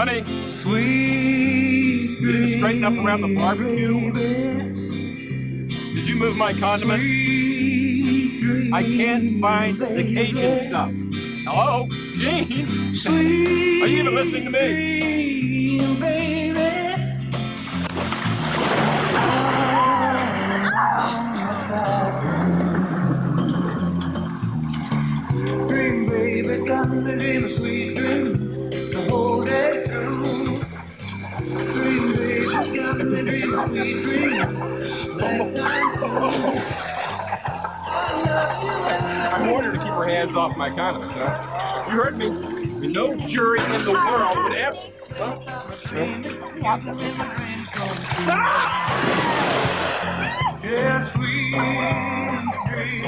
Honey, Sweet you need to straighten up around the barbecue. Did you move my condiments? I can't find the Cajun stuff. Hello? Gene? Are you even listening to me? Dream, baby, come and dream a sweet dream the whole day through. Dream, baby, come and dream a sweet dream lifetime through. I warned her to keep her hands off my condiments, huh? You heard me. No jury in the world would ever... Yeah, sweet dream, baby.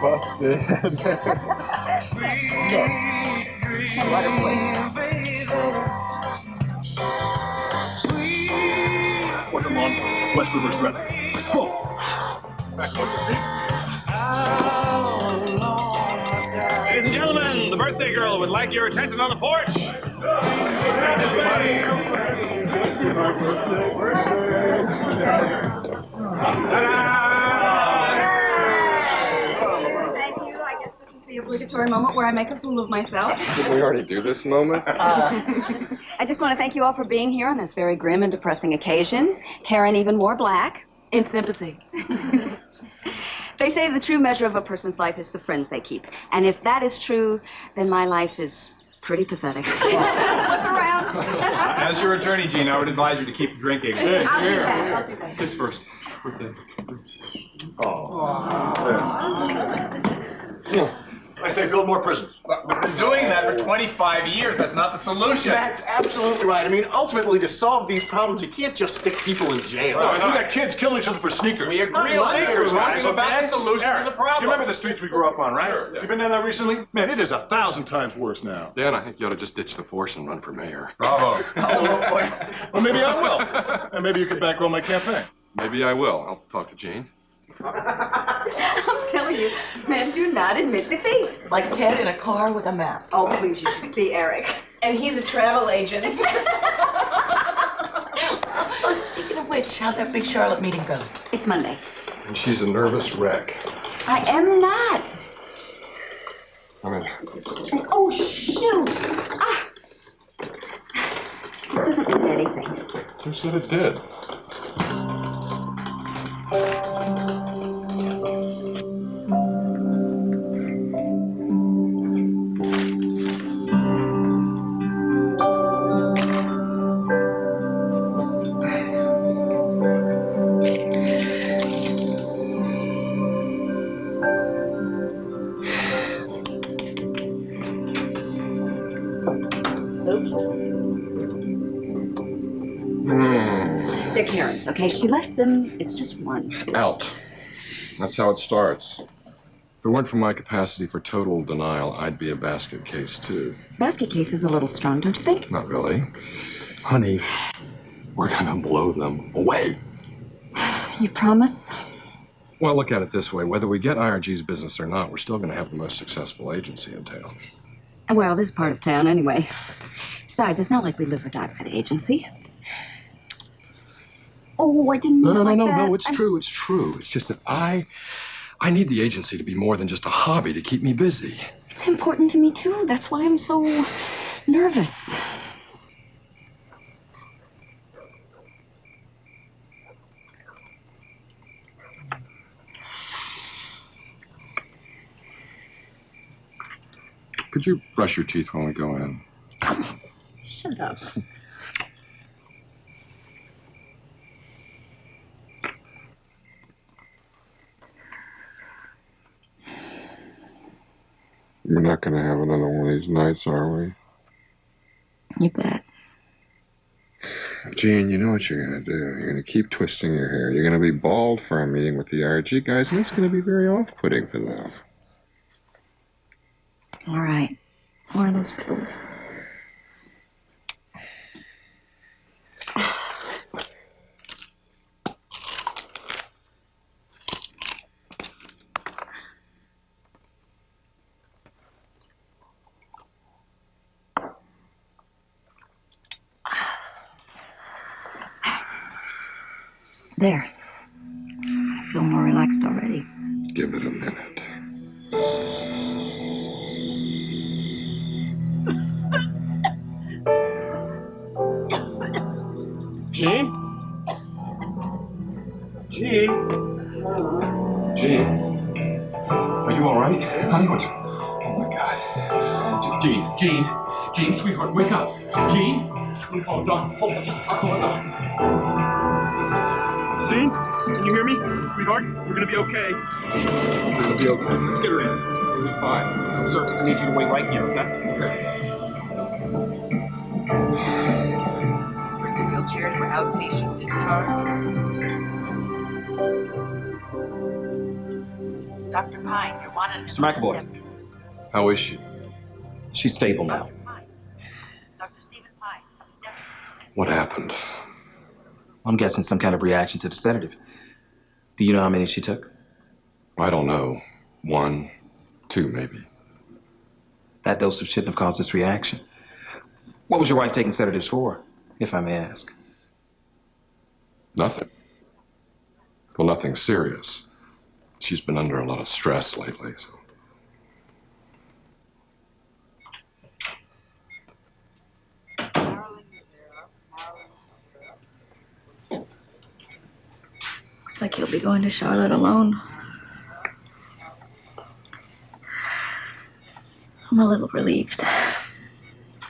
Busted. Sweet dream, baby. Sweet. Put them on West River's breath. Ladies and gentlemen, the birthday girl would like your attention on the porch. Thank you. I guess this is the obligatory moment where I make a fool of myself. Didn't we already do this moment? I just want to thank you all for being here on this very grim and depressing occasion. Karen even wore black. In sympathy. They say the true measure of a person's life is the friends they keep. And if that is true, then my life is pretty pathetic. Look around. As your attorney, Gene, I would advise you to keep drinking. Hey, I'll do that. Kiss first. I say build more prisons. We've been doing that for 25 years. That's not the solution. That's absolutely right. I mean, ultimately, to solve these problems, you can't just stick people in jail. Well, We got kids killing each other for sneakers. We agree on sneakers, right? It's about the solution to the problem. You remember the streets we grew up on, right? Sure, yeah. You been down there recently? Man, it is 1,000 times worse now. Dan, I think you ought to just ditch the force and run for mayor. Bravo. Well, maybe I will. And maybe you could bankroll my campaign. Maybe I will. I'll talk to Gene. I'm telling you, men do not admit defeat. Like Ted in a car with a map. Oh, please, you should see Eric. And he's a travel agent. Oh, speaking of which, how'd that big Charlotte meeting go? It's Monday. And she's a nervous wreck. I am not. I mean, Oh, shoot. Ah. This doesn't mean anything. who said it did? Oops. They're Karen's, okay? She left them. It's just one. Out. That's how it starts. If it weren't for my capacity for total denial, I'd be a basket case, too. Basket case is a little strong, don't you think? Not really. Honey, we're gonna blow them away. You promise? Well, look at it this way. Whether we get IRG's business or not, we're still gonna have the most successful agency in town. Well, this part of town, anyway. Besides, it's not like we live or die by the agency. Oh, I didn't mean it like that. No, it's true, it's true. It's just that I need the agency to be more than just a hobby to keep me busy. It's important to me, too. That's why I'm so nervous. Could you brush your teeth when we go in? Shut up. We're not going to have another one of these nights, are we? You bet. Gene, you know what you're going to do. You're going to keep twisting your hair. You're going to be bald for our meeting with the RG guys, and it's going to be very off-putting for them. All right. One of those pills. There. I feel more relaxed already. Give it a minute. Gene? Gene? Gene? Are you all right? Honey, what's... Oh, my God. Gene, sweetheart, wake up. Gene? I'm gonna call a doctor. Hold on, I'll call a doctor. Gene, can you hear me? Sweetheart, we're gonna be okay. We're gonna be okay. Let's get her in. We'll be fine. Sir, I need you to wait right here, okay? Bring your wheelchair for outpatient discharge. Dr. Pine, you're wanted. Mr. McAvoy. How is she? She's stable now. Dr. Stephen Pine. What happened? I'm guessing some kind of reaction to the sedative. Do you know how many she took? I don't know. 1, 2, maybe. That dosage shouldn't have caused this reaction. What was your wife taking sedatives for, if I may ask? Nothing. Well, nothing serious. She's been under a lot of stress lately, so... Looks like you'll be going to Charlotte alone. I'm a little relieved.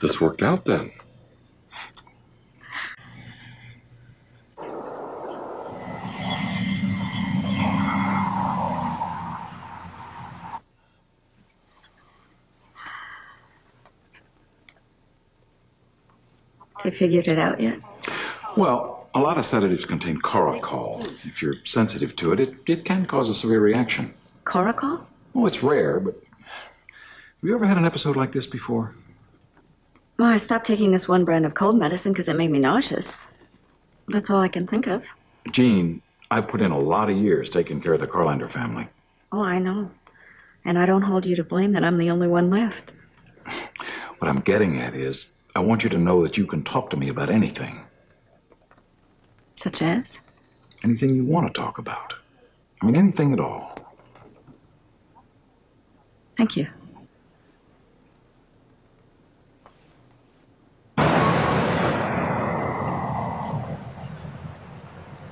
This worked out then. Have you figured it out yet? Well, a lot of sedatives contain coracol. If you're sensitive to it, it can cause a severe reaction. Coracol? Oh, it's rare, but have you ever had an episode like this before? Well, I stopped taking this one brand of cold medicine because it made me nauseous. That's all I can think of. Jean, I put in a lot of years taking care of the Carlander family. Oh, I know. And I don't hold you to blame that I'm the only one left. What I'm getting at is, I want you to know that you can talk to me about anything. Such as? Anything you want to talk about. I mean, anything at all. Thank you.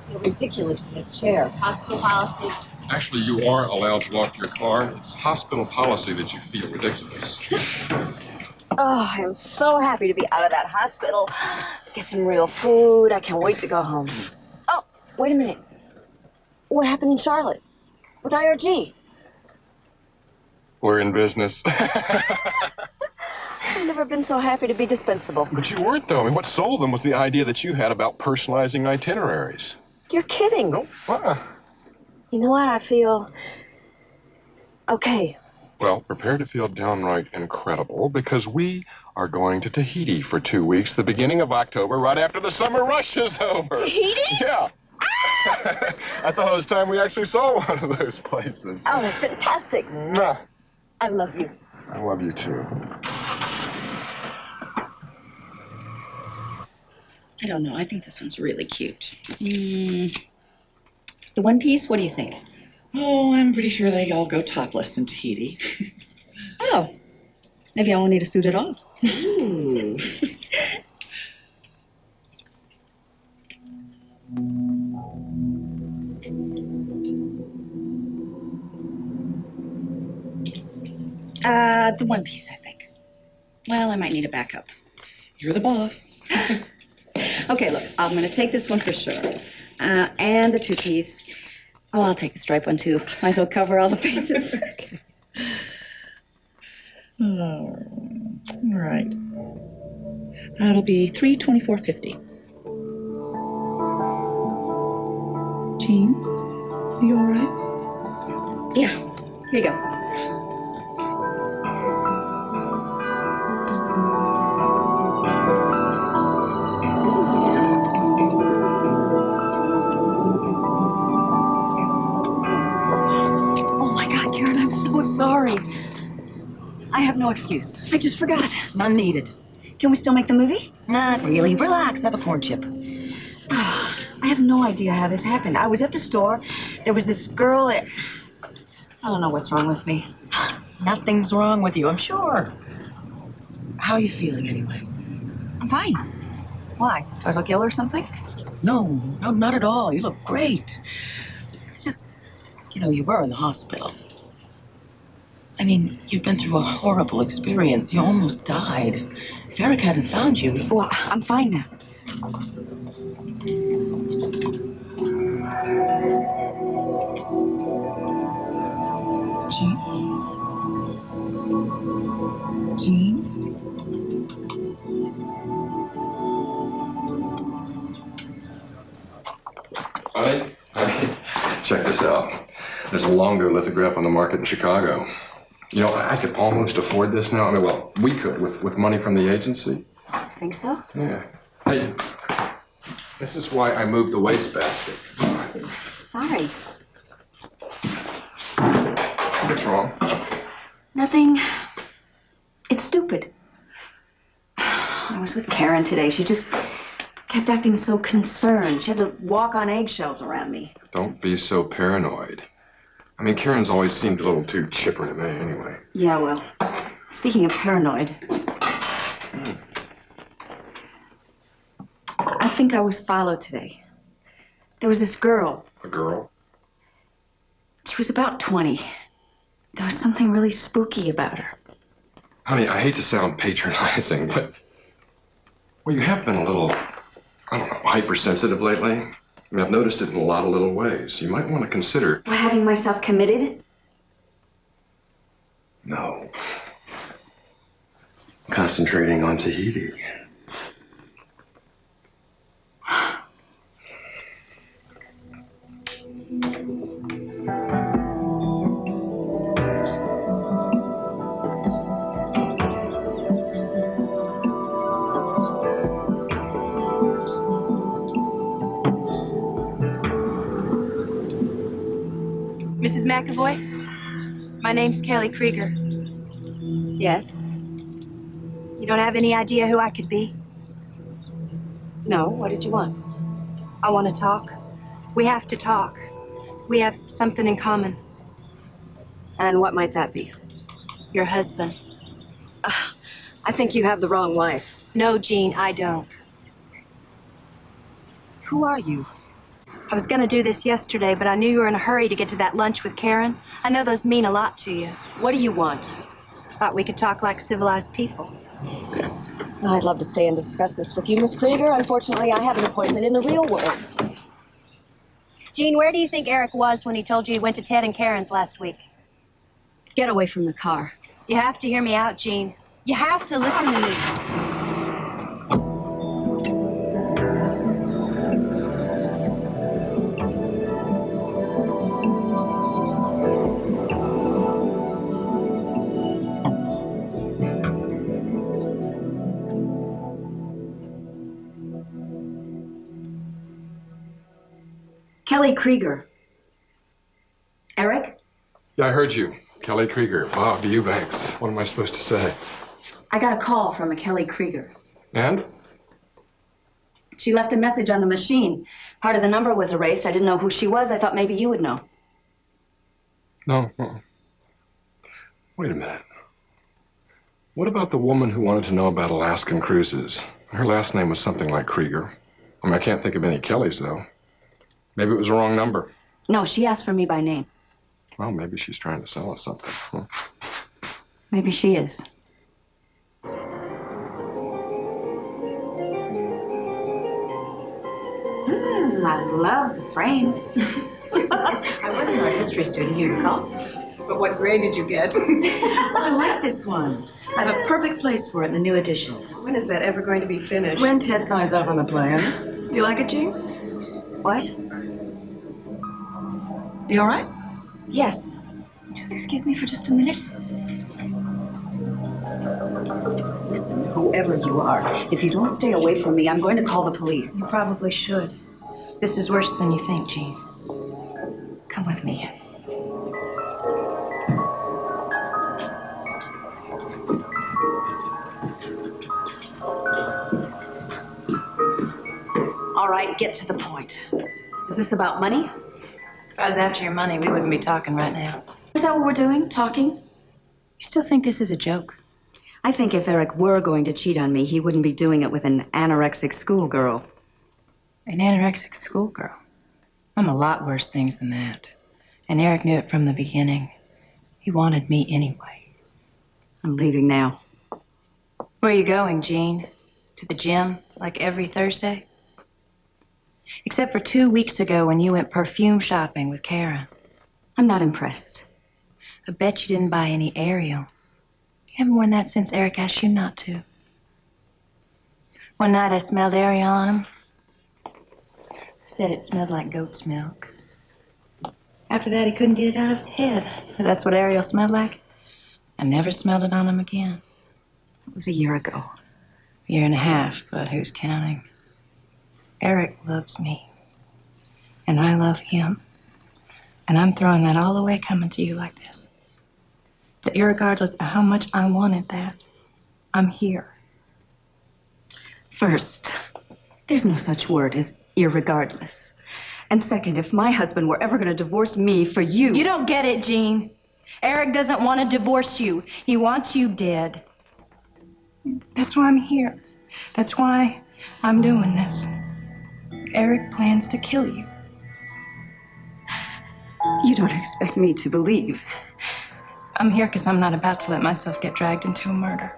You're ridiculous in this chair. Hospital policy. Actually, you are allowed to lock your car. It's hospital policy that you feel ridiculous. Oh, I'm so happy to be out of that hospital. Get some real food. I can't wait to go home. Oh, wait a minute. What happened in Charlotte? With IRG? We're in business. I've never been so happy to be dispensable. But you weren't, though. I mean, what sold them was the idea that you had about personalizing itineraries. You're kidding. Nope. You know what? I feel okay. Well, prepare to feel downright incredible, because we are going to Tahiti for 2 weeks, the beginning of October, right after the summer rush is over. Tahiti? Yeah. I thought it was time we actually saw one of those places. Oh, that's fantastic. Mwah. I love you. I love you, too. I don't know. I think this one's really cute. The one piece, what do you think? Oh, I'm pretty sure they all go topless in Tahiti. Oh, maybe I won't need a suit at all. Ooh. The one piece, I think. Well, I might need a backup. You're the boss. Okay, look, I'm going to take this one for sure. And the two-piece. Oh, I'll take the stripe one, too. Might as well cover all the bases. All right. That'll be $324.50. Jean, are you all right? Yeah, here you go. Sorry. I have no excuse. I just forgot. None needed. Can we still make the movie? Not really. Relax. Have a corn chip. I have no idea how this happened. I was at the store. There was this girl. I don't know what's wrong with me. Nothing's wrong with you, I'm sure. How are you feeling anyway? I'm fine. Why? Do I look ill or something? No, not at all. You look great. It's just, you were in the hospital. I mean, you've been through a horrible experience. You almost died. If Eric hadn't found you... Well, I'm fine now. Jean? Jean? Honey, check this out. There's a longer lithograph on the market in Chicago. I could almost afford this now. I mean, well, we could with money from the agency. Think so? Yeah. Hey, this is why I moved the wastebasket. Sorry. What's wrong? Nothing. It's stupid. I was with Karen today. She just kept acting so concerned. She had to walk on eggshells around me. Don't be so paranoid. I mean, Karen's always seemed a little too chipper to me, anyway. Yeah, well, speaking of paranoid, I think I was followed today. There was this girl. A girl? She was about 20. There was something really spooky about her. Honey, I hate to sound patronizing, but... Well, you have been a little, I don't know, hypersensitive lately. I mean, I've noticed it in a lot of little ways. You might want to consider... What, having myself committed? No. Concentrating on Tahiti. Mrs. McAvoy, my name's Kelly Krieger. Yes. You don't have any idea who I could be? No, what did you want? I want to talk. We have to talk. We have something in common. And what might that be? Your husband. I think you have the wrong wife. No, Jean, I don't. Who are you? I was going to do this yesterday, but I knew you were in a hurry to get to that lunch with Karen. I know those mean a lot to you. What do you want? Thought we could talk like civilized people. I'd love to stay and discuss this with you, Miss Krieger. Unfortunately, I have an appointment in the real world. Jean, where do you think Eric was when he told you he went to Ted and Karen's last week? Get away from the car. You have to hear me out, Jean. You have to listen to me. Kelly Krieger. Eric? Yeah, I heard you. Kelly Krieger. Bob Eubanks. What am I supposed to say? I got a call from a Kelly Krieger. And? She left a message on the machine. Part of the number was erased. I didn't know who she was. I thought maybe you would know. No. Wait a minute. What about the woman who wanted to know about Alaskan cruises? Her last name was something like Krieger. I mean, I can't think of any Kellys, though. Maybe it was the wrong number. No, she asked for me by name. Well, maybe she's trying to sell us something. Maybe she is. I love the frame. I was an art history student, you recall? But what grade did you get? I like this one. I have a perfect place for it in the new edition. When is that ever going to be finished? When Ted signs off on the plans. Do you like it, Jean? What? You all right? Yes. Would you excuse me for just a minute? Listen, whoever you are, if you don't stay away from me, I'm going to call the police. You probably should. This is worse than you think, Jean. Come with me. All right, get to the point. Is this about money? If I was after your money, we wouldn't be talking right now. Is that what we're doing? Talking? You still think this is a joke? I think if Eric were going to cheat on me, he wouldn't be doing it with an anorexic schoolgirl. An anorexic schoolgirl? I'm a lot worse things than that. And Eric knew it from the beginning. He wanted me anyway. I'm leaving now. Where are you going, Jean? To the gym, like every Thursday? Except for 2 weeks ago when you went perfume shopping with Karen. I'm not impressed. I bet you didn't buy any Ariel. You haven't worn that since Eric asked you not to. One night I smelled Ariel on him. I said it smelled like goat's milk. After that, he couldn't get it out of his head. If that's what Ariel smelled like, I never smelled it on him again. It was a year ago. A year and a half, but who's counting? Eric loves me. And I love him. And I'm throwing that all away coming to you like this. But irregardless of how much I wanted that, I'm here. First, there's no such word as irregardless. And second, if my husband were ever going to divorce me for you... You don't get it, Jean. Eric doesn't want to divorce you. He wants you dead. That's why I'm here. That's why I'm doing this. Eric plans to kill you. You don't expect me to believe. I'm here because I'm not about to let myself get dragged into a murder.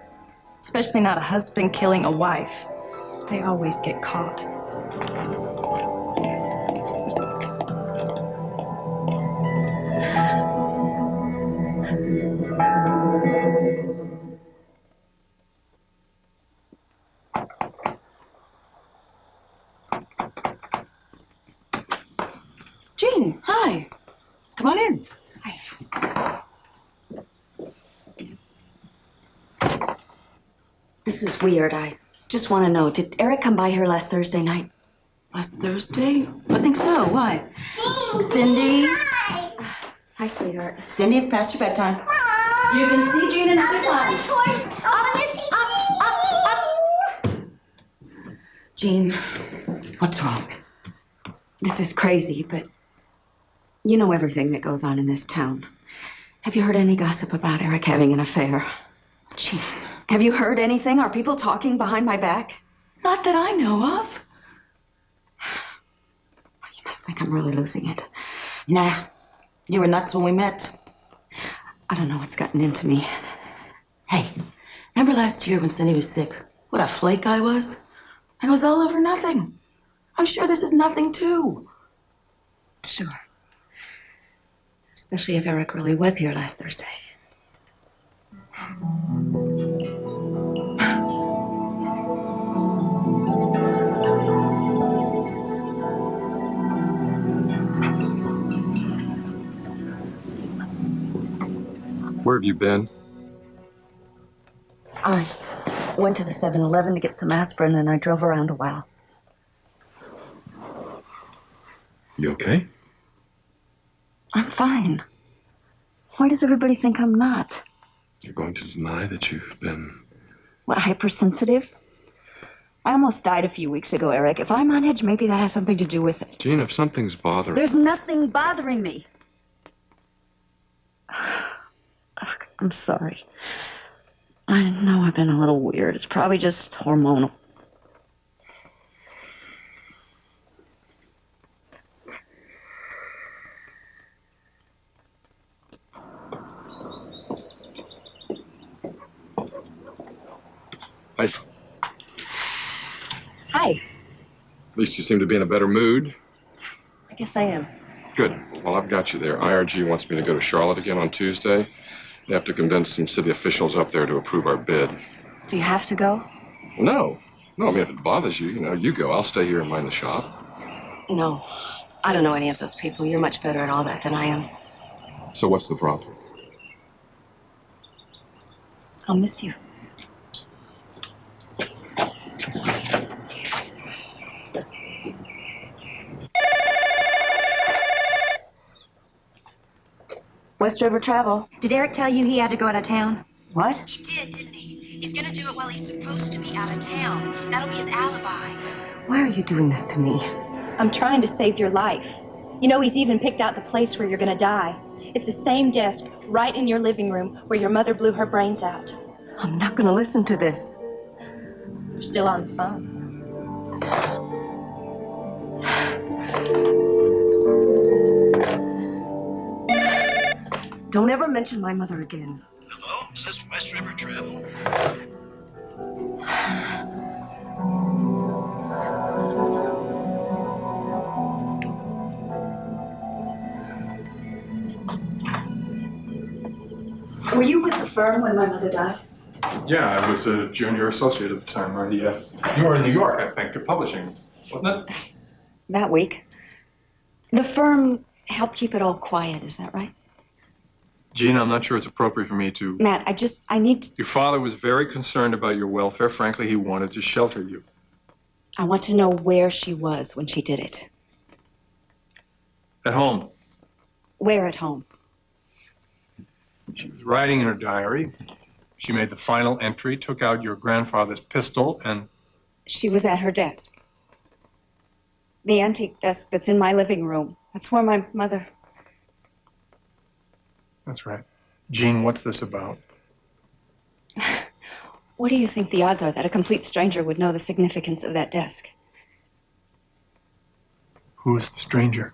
Especially not a husband killing a wife. They always get caught. Jean, hi. Come on in. Hi. This is weird. I just want to know, did Eric come by here last Thursday night? Last Thursday? I think so. Why? Cindy? Hi, sweetheart. Cindy, it's past your bedtime. Mom! You can see Jean another time. Jean, what's wrong? This is crazy, but you know everything that goes on in this town. Have you heard any gossip about Eric having an affair? Jean. Have you heard anything? Are people talking behind my back? Not that I know of. You must think I'm really losing it. Nah. You were nuts when we met. I don't know what's gotten into me. Hey, remember last year when Cindy was sick? What a flake I was? And it was all over nothing. I'm sure this is nothing, too. Sure. Especially if Eric really was here last Thursday. Where have you been? I went to the 7-Eleven to get some aspirin and I drove around a while. You okay? I'm fine. Why does everybody think I'm not? You're going to deny that you've been... What, hypersensitive? I almost died a few weeks ago, Eric. If I'm on edge, maybe that has something to do with it. Jean, if something's bothering... There's nothing bothering me. Ugh, I'm sorry. I know I've been a little weird. It's probably just hormonal. Hi. Hi. At least you seem to be in a better mood. I guess I am. Good. Well, I've got you there. IRG wants me to go to Charlotte again on Tuesday. You have to convince some city officials up there to approve our bid. Do you have to go? No. No, I mean, if it bothers you, you go. I'll stay here and mind the shop. No. I don't know any of those people. You're much better at all that than I am. So what's the problem? I'll miss you. West River Travel. Did Eric tell you he had to go out of town? What? He did, didn't he? He's gonna do it while he's supposed to be out of town. That'll be his alibi. Why are you doing this to me? I'm trying to save your life. You know, he's even picked out the place where you're gonna die. It's the same desk right in your living room where your mother blew her brains out. I'm not gonna listen to this. You're still on the phone. Don't ever mention my mother again. Hello? Is this West River Travel? Were you with the firm when my mother died? Yeah, I was a junior associate at the time, right? Yeah. You were in New York, I think, publishing, wasn't it? That week. The firm helped keep it all quiet, is that right? Gene, I'm not sure it's appropriate for me to... Matt, I need to... Your father was very concerned about your welfare. Frankly, he wanted to shelter you. I want to know where she was when she did it. At home. Where at home? She was writing in her diary. She made the final entry, took out your grandfather's pistol, and... She was at her desk. The antique desk that's in my living room. That's where my mother... That's right. Gene, what's this about? What do you think the odds are that a complete stranger would know the significance of that desk? Who is the stranger?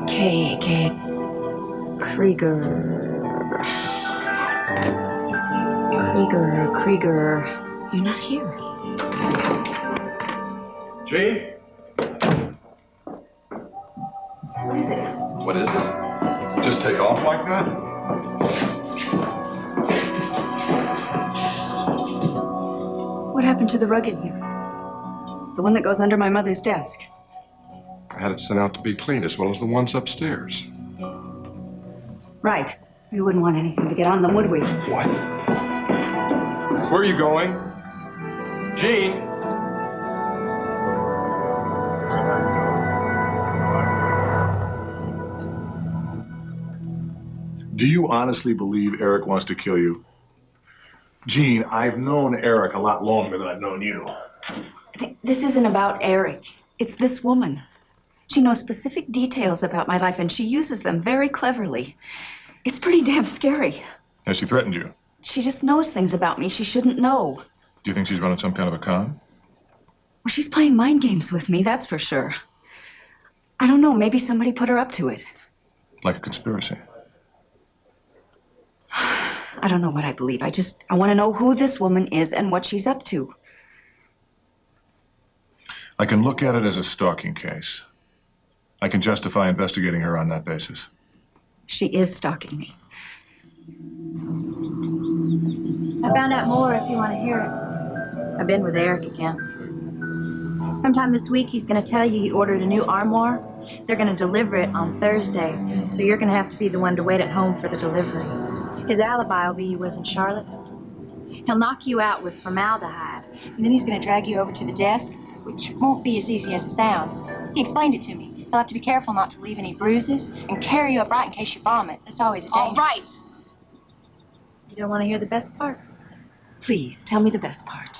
K. Krieger. You're not here. Gene? What is it? What is it? Just take off like that? What happened to the rug in here? The one that goes under my mother's desk. I had it sent out to be cleaned, as well as the ones upstairs. Right. We wouldn't want anything to get on them, would we? What? Where are you going? Gene? Do you honestly believe Eric wants to kill you? Gene, I've known Eric a lot longer than I've known you. This isn't about Eric. It's this woman. She knows specific details about my life, and she uses them very cleverly. It's pretty damn scary. Has she threatened you? She just knows things about me she shouldn't know. Do you think she's running some kind of a con? Well, she's playing mind games with me, that's for sure. I don't know, maybe somebody put her up to it. Like a conspiracy? I don't know what I believe. I want to know who this woman is and what she's up to. I can look at it as a stalking case. I can justify investigating her on that basis. She is stalking me. I found out more if you want to hear it. I've been with Eric again. Sometime this week, he's going to tell you he ordered a new armoire. They're going to deliver it on Thursday, so you're going to have to be the one to wait at home for the delivery. His alibi will be you was in Charlotte. He'll knock you out with formaldehyde, and then he's going to drag you over to the desk, which won't be as easy as it sounds. He explained it to me. You'll have to be careful not to leave any bruises and carry you upright in case you vomit. That's always a danger. All right. You don't want to hear the best part? Please, tell me the best part.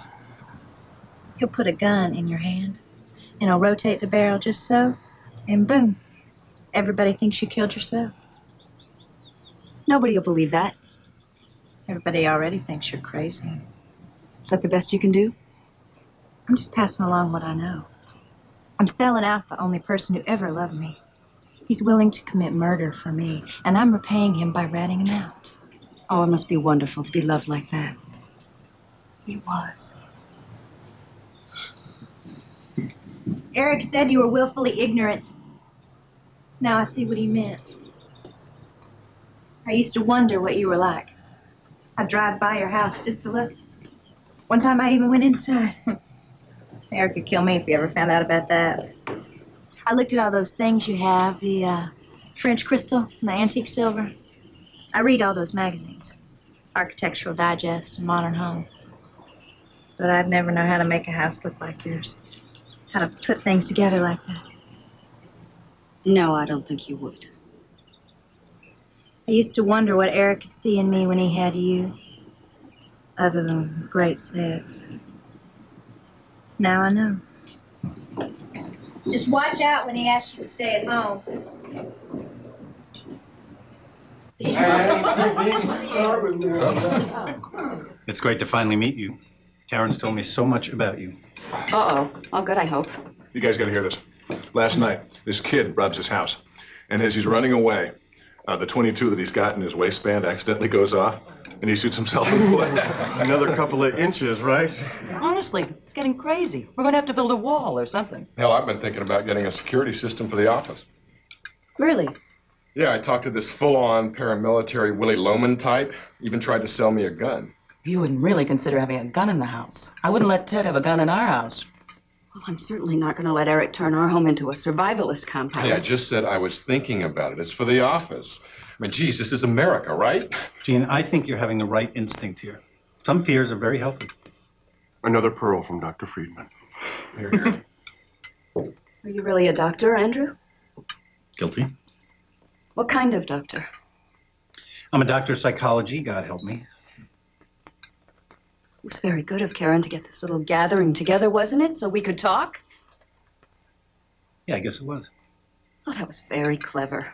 He'll put a gun in your hand, and he'll rotate the barrel just so, and boom, everybody thinks you killed yourself. Nobody will believe that. Everybody already thinks you're crazy. Is that the best you can do? I'm just passing along what I know. I'm selling out the only person who ever loved me. He's willing to commit murder for me, and I'm repaying him by ratting him out. Oh, it must be wonderful to be loved like that. He was. Eric said you were willfully ignorant. Now I see what he meant. I used to wonder what you were like. I'd drive by your house just to look. One time I even went inside. Eric could kill me if he ever found out about that. I looked at all those things you have, the French crystal and the antique silver. I read all those magazines, Architectural Digest and Modern Home. But I'd never know how to make a house look like yours. How to put things together like that. No, I don't think you would. I used to wonder what Eric could see in me when he had you, other than great sex. Now I know. Just watch out when he asks you to stay at home. It's great to finally meet you. Karen's told me so much about you. Uh-oh. All good, I hope. You guys got to hear this. Last night, this kid robs his house. And as he's running away, the 22 that he's got in his waistband accidentally goes off, and he shoots himself in the leg. Another couple of inches, right? Honestly, it's getting crazy. We're going to have to build a wall or something. Hell, I've been thinking about getting a security system for the office. Really? Yeah, I talked to this full-on paramilitary Willie Loman type. Even tried to sell me a gun. You wouldn't really consider having a gun in the house. I wouldn't let Ted have a gun in our house. Well, I'm certainly not going to let Eric turn our home into a survivalist compound. Hey, I just said I was thinking about it. It's for the office. I mean, geez, this is America, right? Gene, I think you're having the right instinct here. Some fears are very healthy. Another pearl from Dr. Friedman. Here, here. Are you really a doctor, Andrew? Guilty. What kind of doctor? I'm a doctor of psychology, God help me. It was very good of Karen to get this little gathering together, wasn't it? So we could talk? Yeah, I guess it was. Oh, that was very clever.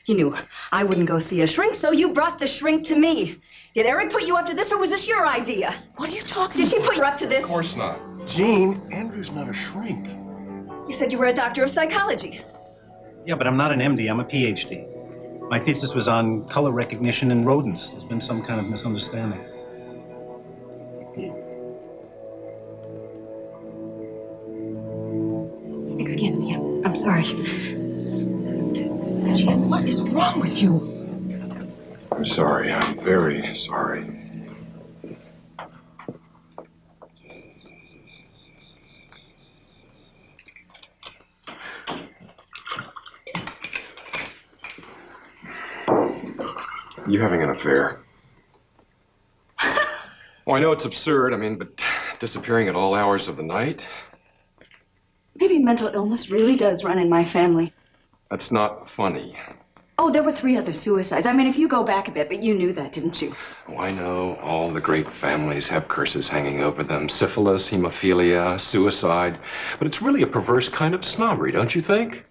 You knew I wouldn't go see a shrink, so you brought the shrink to me. Did Eric put you up to this, or was this your idea? What are you talking about? Did she put you up to this? Of course not. Gene, Andrew's not a shrink. You said you were a doctor of psychology. Yeah, but I'm not an MD, I'm a PhD. My thesis was on color recognition in rodents. There's been some kind of misunderstanding. Excuse me, I'm sorry. Jim, what is wrong with you? I'm sorry. I'm very sorry. You having an affair? Well, I know it's absurd, but disappearing at all hours of the night? Maybe mental illness really does run in my family. That's not funny. Oh, there were 3 other suicides. If you go back a bit, but you knew that, didn't you? Oh, I know. All the great families have curses hanging over them. Syphilis, hemophilia, suicide. But it's really a perverse kind of snobbery, don't you think?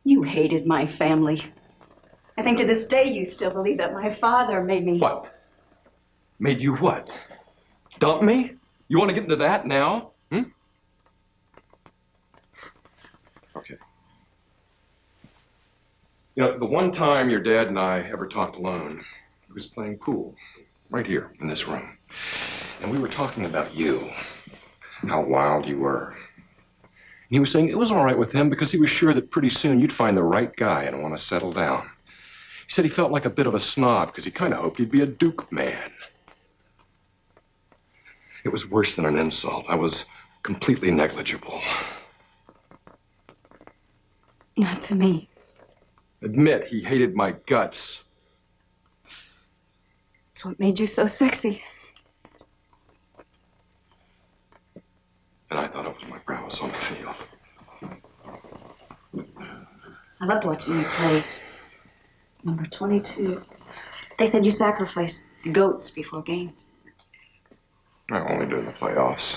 You hated my family. I think to this day you still believe that my father made me... What? Made you what? Dump me? You want to get into that now? Okay. You know, the one time your dad and I ever talked alone, he was playing pool, right here in this room. And we were talking about you, how wild you were. And he was saying it was all right with him because he was sure that pretty soon you'd find the right guy and want to settle down. He said he felt like a bit of a snob because he kind of hoped he'd be a Duke man. It was worse than an insult. I was completely negligible. Not to me. Admit he hated my guts. It's what made you so sexy. And I thought it was my prowess on the field. I loved watching you play. Number 22. They said you sacrificed goats before games. I only do in the playoffs.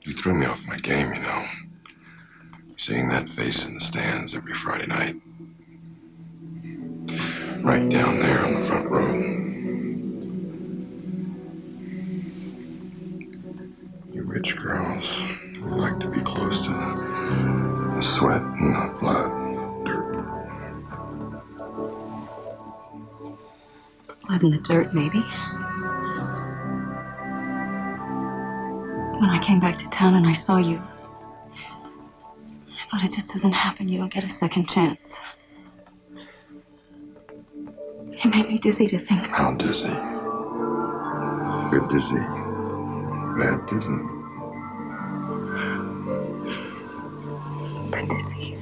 You threw me off my game, you know. Seeing that face in the stands every Friday night. Right down there on the front row. You rich girls who like to be close to the sweat and the blood, dirt. Blood in the dirt, maybe. When I came back to town and I saw you, I thought it just doesn't happen. You don't get a second chance. It made me dizzy to think. How dizzy? Good dizzy. Bad dizzy. Good dizzy.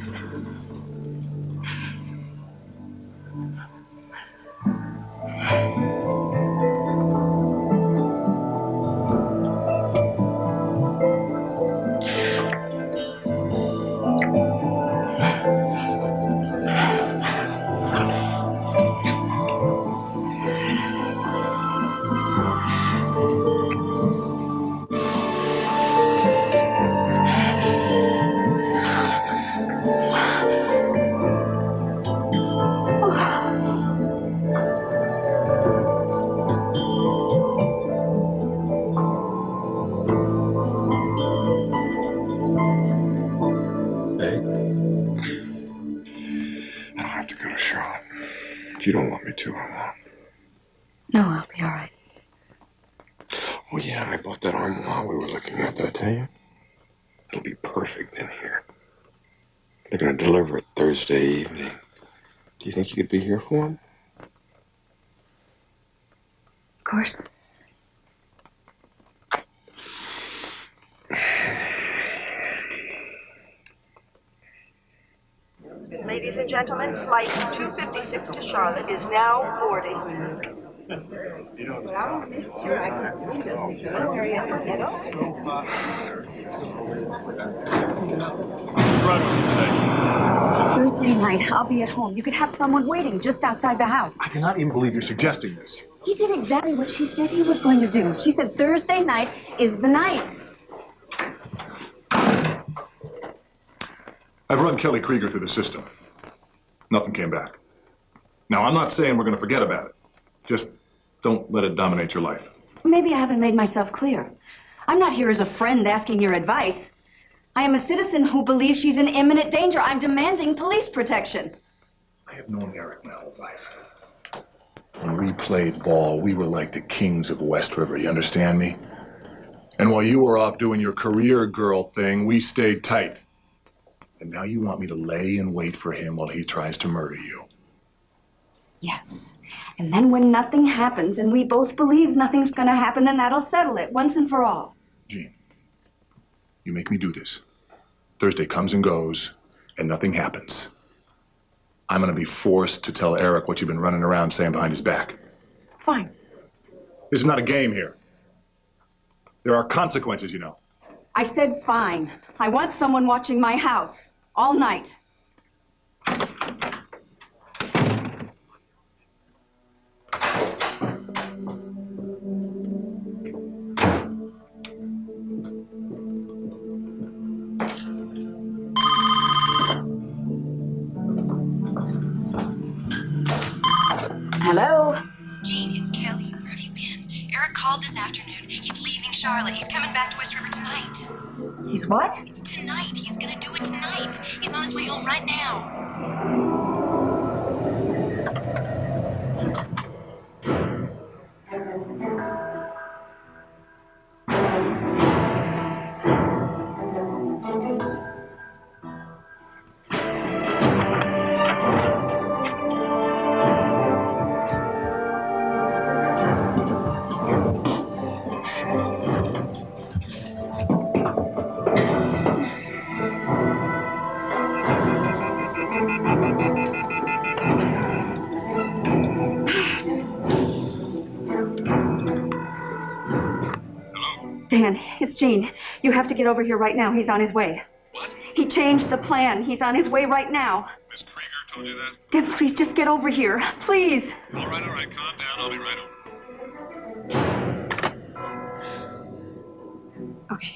If you don't want me to, I won't. No, I'll be all right. Oh, yeah, I bought that armoire we were looking at. Did I tell you? It'll be perfect in here. They're going to deliver it Thursday evening. Do you think you could be here for them? Of course. Ladies and gentlemen, flight 256 to Charlotte is now boarding. Thursday night, I'll be at home. You could have someone waiting just outside the house. I cannot even believe you're suggesting this. He did exactly what she said he was going to do. She said Thursday night is the night. I've run Kelly Krieger through the system. Nothing came back. Now, I'm not saying we're going to forget about it. Just don't let it dominate your life. Maybe I haven't made myself clear. I'm not here as a friend asking your advice. I am a citizen who believes she's in imminent danger. I'm demanding police protection. I have known Eric my whole life. When we played ball, we were like the kings of West River. You understand me? And while you were off doing your career girl thing, we stayed tight. And now you want me to lay in wait for him while he tries to murder you. Yes. And then when nothing happens, and we both believe nothing's going to happen, then that'll settle it once and for all. Jean, you make me do this. Thursday comes and goes, and nothing happens. I'm going to be forced to tell Eric what you've been running around saying behind his back. Fine. This is not a game here. There are consequences, you know. I said fine. I want someone watching my house all night. Hello? Jean, it's Kelly. Where have you been? Eric called this afternoon. He's leaving Charlotte. He's coming back to West River tonight. He's what? It's tonight. He's gonna do it tonight. He's on his way home right now. Dan, it's Jean. You have to get over here right now. He's on his way. What? He changed the plan. He's on his way right now. Miss Krieger told you that? Dan, please just get over here. Please. All right, calm down. I'll be right over. Okay.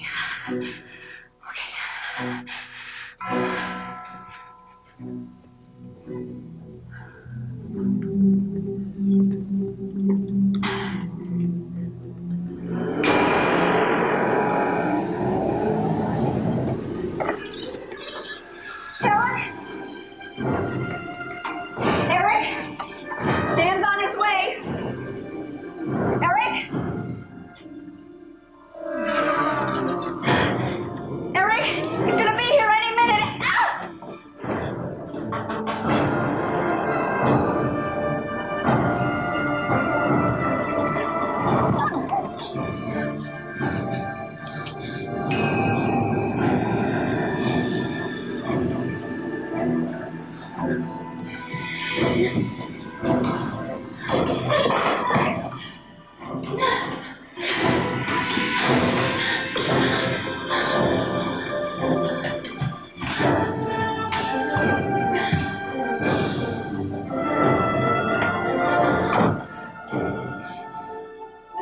Eric? Dan's on his way. Eric? Eric? He's gonna be here any minute. Ah!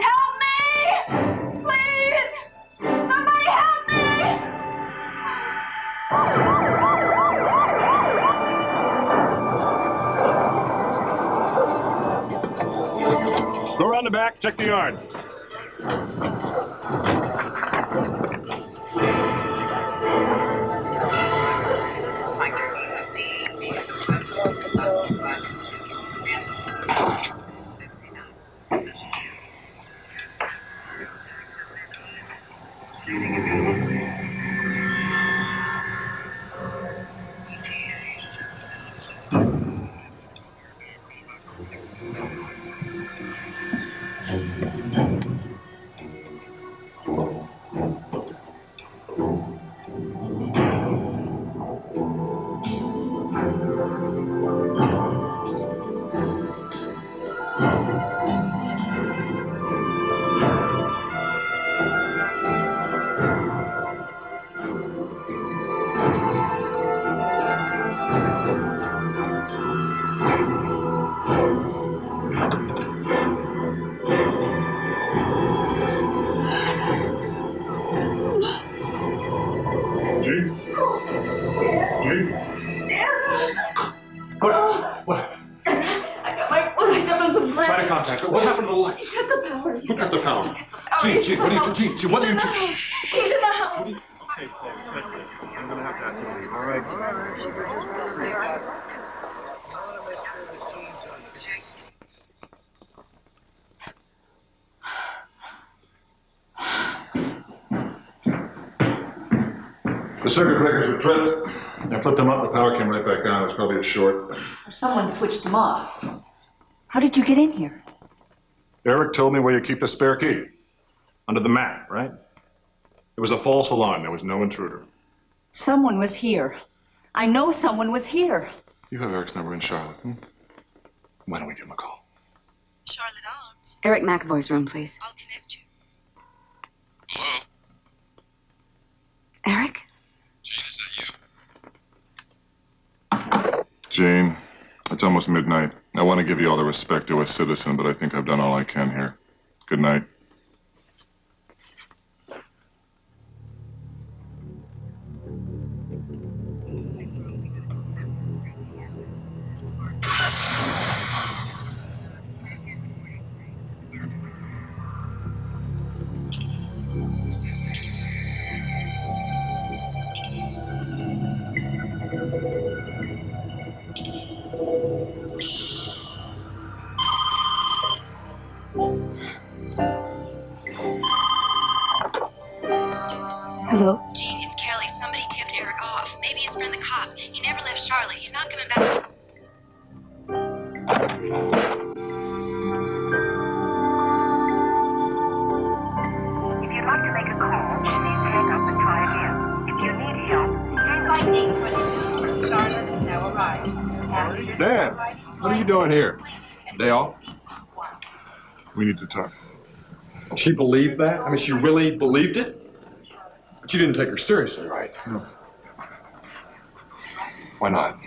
Help me! Please! Somebody help me! Go around the back, check the yard. Try to contact her. What happened to the lights? Shut the power. Who cut the power? Gene, what are you Gene, what are you doing? He's in the house. Hey, folks, that's it. I'm going to have to ask you to leave, all right? The circuit breakers were tripped. I flipped them up, the power came right back on. It was probably a short. Someone switched them off. How did you get in here? Eric told me where you keep the spare key. Under the mat, right? It was a false alarm. There was no intruder. Someone was here. I know someone was here. You have Eric's number in Charlotte, Why don't we give him a call? Charlotte Arms. Eric McAvoy's room, please. I'll connect you. Hello? Eric? Gene, is that you? Jane, it's almost midnight. I want to give you all the respect due a citizen, but I think I've done all I can here. Good night. Hello? Gene, it's Kelly. Somebody tipped Eric off. Maybe his friend the cop. He never left Charlotte. He's not coming back. If you'd like to make a call, please hang up and try again. If you need help, hang up. Lightning 22. Charlotte has now arrived. Dan, what are you doing here? Dale? We need to talk. She believed that? I mean, she really believed it? But you didn't take her seriously, right? No. Why not?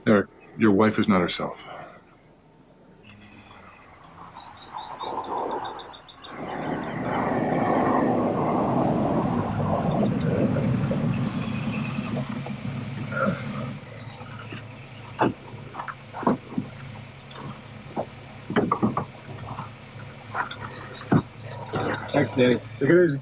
Eric, your wife is not herself. Thanks, Danny. Take it easy.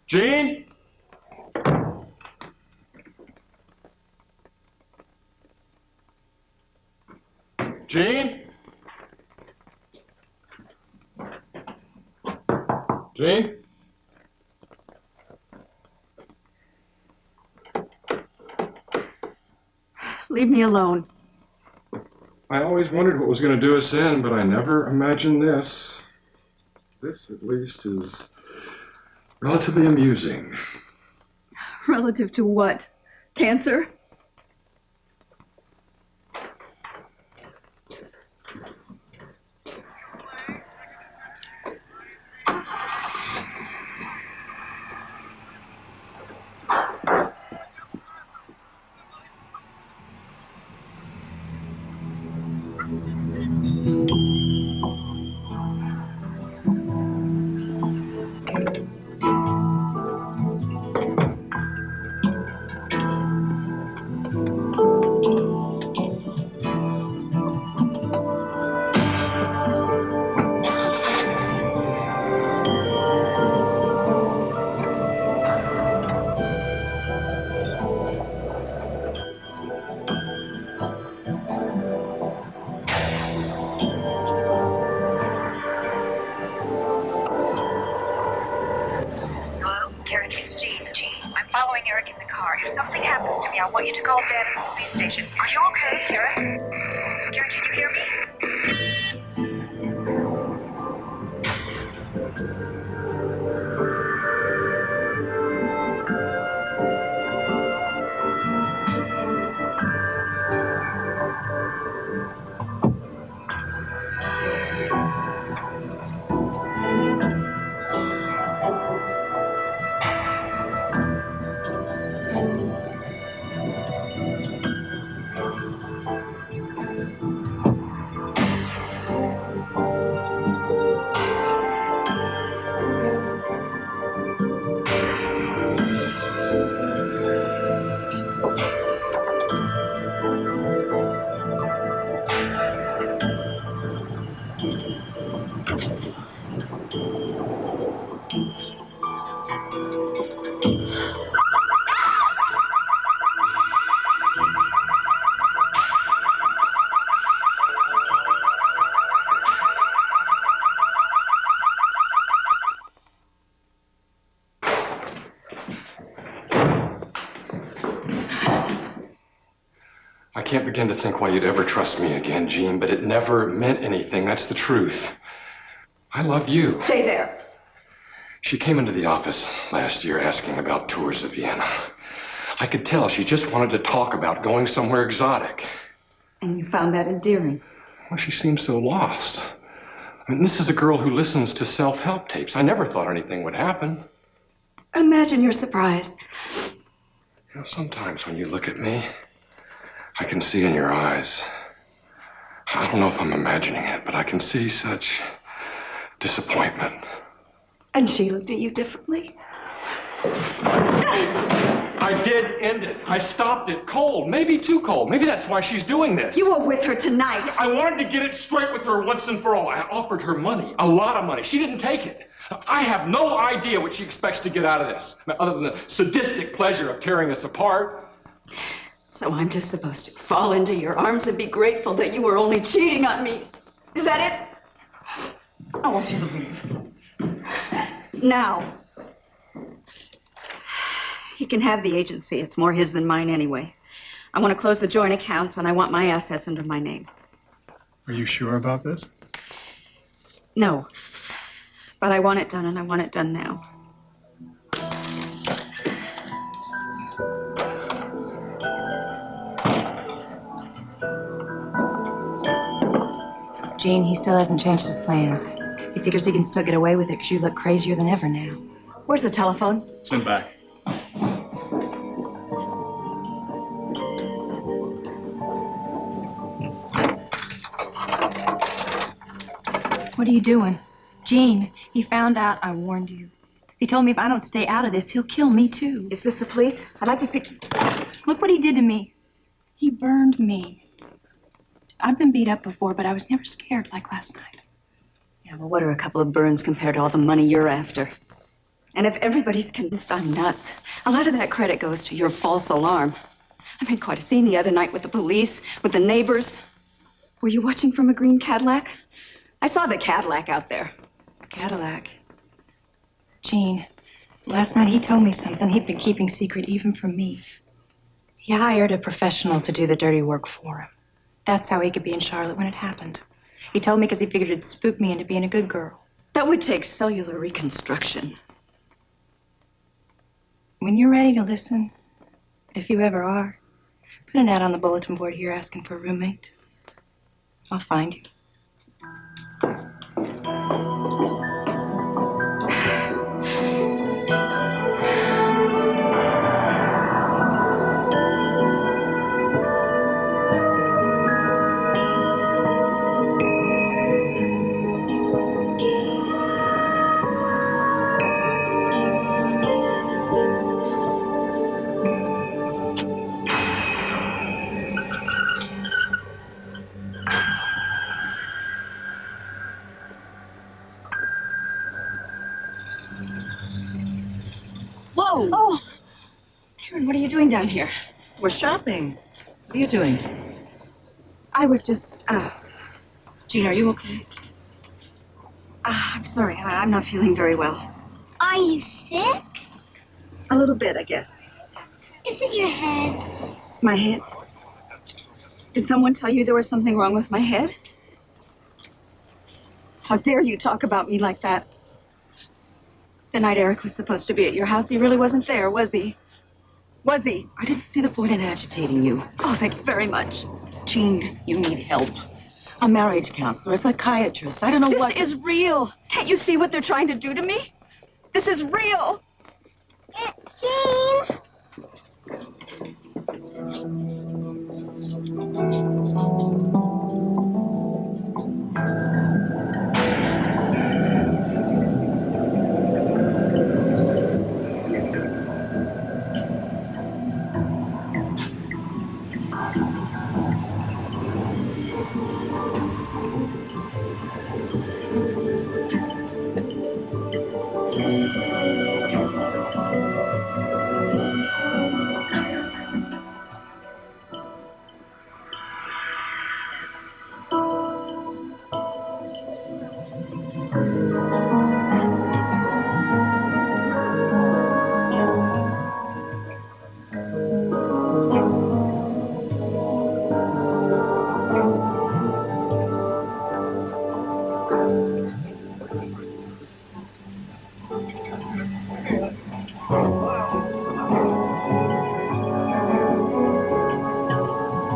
Gene? Gene? Gene? Leave me alone. I always wondered what was going to do us in, but I never imagined this. This, at least, is relatively amusing. Relative to what? Cancer? want you to call Dad at the police station. Are you okay, Karen? Karen, can you hear me? I can't begin to think why you'd ever trust me again, Jean, but it never meant anything. That's the truth. I love you. Stay there. She came into the office last year asking about tours of Vienna. I could tell she just wanted to talk about going somewhere exotic. And you found that endearing. Well, she seemed so lost. I mean, this is a girl who listens to self-help tapes. I never thought anything would happen. Imagine your surprise. You know, sometimes when you look at me, I can see in your eyes. I don't know if I'm imagining it, but I can see such disappointment. And she looked at you differently. I did end it. I stopped it cold, maybe too cold. Maybe that's why she's doing this. You were with her tonight. I wanted to get it straight with her once and for all. I offered her money, a lot of money. She didn't take it. I have no idea what she expects to get out of this, other than the sadistic pleasure of tearing us apart. So I'm just supposed to fall into your arms and be grateful that you were only cheating on me. Is that it? I want you to leave. Now. He can have the agency. It's more his than mine anyway. I want to close the joint accounts, and I want my assets under my name. Are you sure about this? No. But I want it done, and I want it done now. Jean, he still hasn't changed his plans. He figures he can still get away with it because you look crazier than ever now. Where's the telephone? Send back. What are you doing? Jean, he found out I warned you. He told me if I don't stay out of this, he'll kill me too. Is this the police? I'd like to speak to... Look what he did to me. He burned me. I've been beat up before, but I was never scared like last night. Yeah, well, what are a couple of burns compared to all the money you're after? And if everybody's convinced I'm nuts, a lot of that credit goes to your false alarm. I made quite a scene the other night with the police, with the neighbors. Were you watching from a green Cadillac? I saw the Cadillac out there. Cadillac? Jean, last night he told me something he'd been keeping secret even from me. He hired a professional to do the dirty work for him. That's how he could be in Charlotte when it happened. He told me because he figured it'd spook me into being a good girl. That would take cellular reconstruction. When you're ready to listen, if you ever are, put an ad on the bulletin board here asking for a roommate. I'll find you. Whoa! Oh! Karen, what are you doing down here? We're shopping. What are you doing? I was just, Jean, are you okay? I'm sorry, I'm not feeling very well. Are you sick? A little bit, I guess. Is it your head? My head? Did someone tell you there was something wrong with my head? How dare you talk about me like that? The night Eric was supposed to be at your house, he really wasn't there, was he? Was he? I didn't see the point in agitating you. Oh, thank you very much. Jean, you need help. A marriage counselor, a psychiatrist. I don't know what. This is real. Can't you see what they're trying to do to me? This is real. Jean!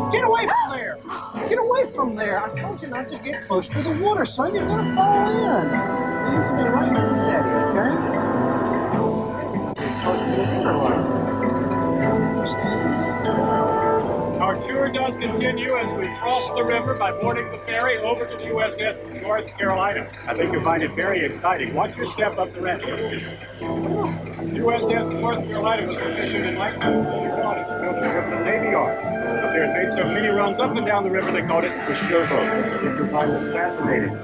Get away from there! Get away from there! I told you not to get close to the water, son. You're gonna fall in. You stay right here with Daddy, okay? Get close to the water line. Our tour does continue as we cross the river by boarding the ferry over to the USS North Carolina. I think you'll find it very exciting. Watch your step up the ramp. USS North Carolina was commissioned in 1941 as a building of the Navy Yards. Up there, it made so many runs up and down the river, they called it the showboat. I think you'll find this fascinating.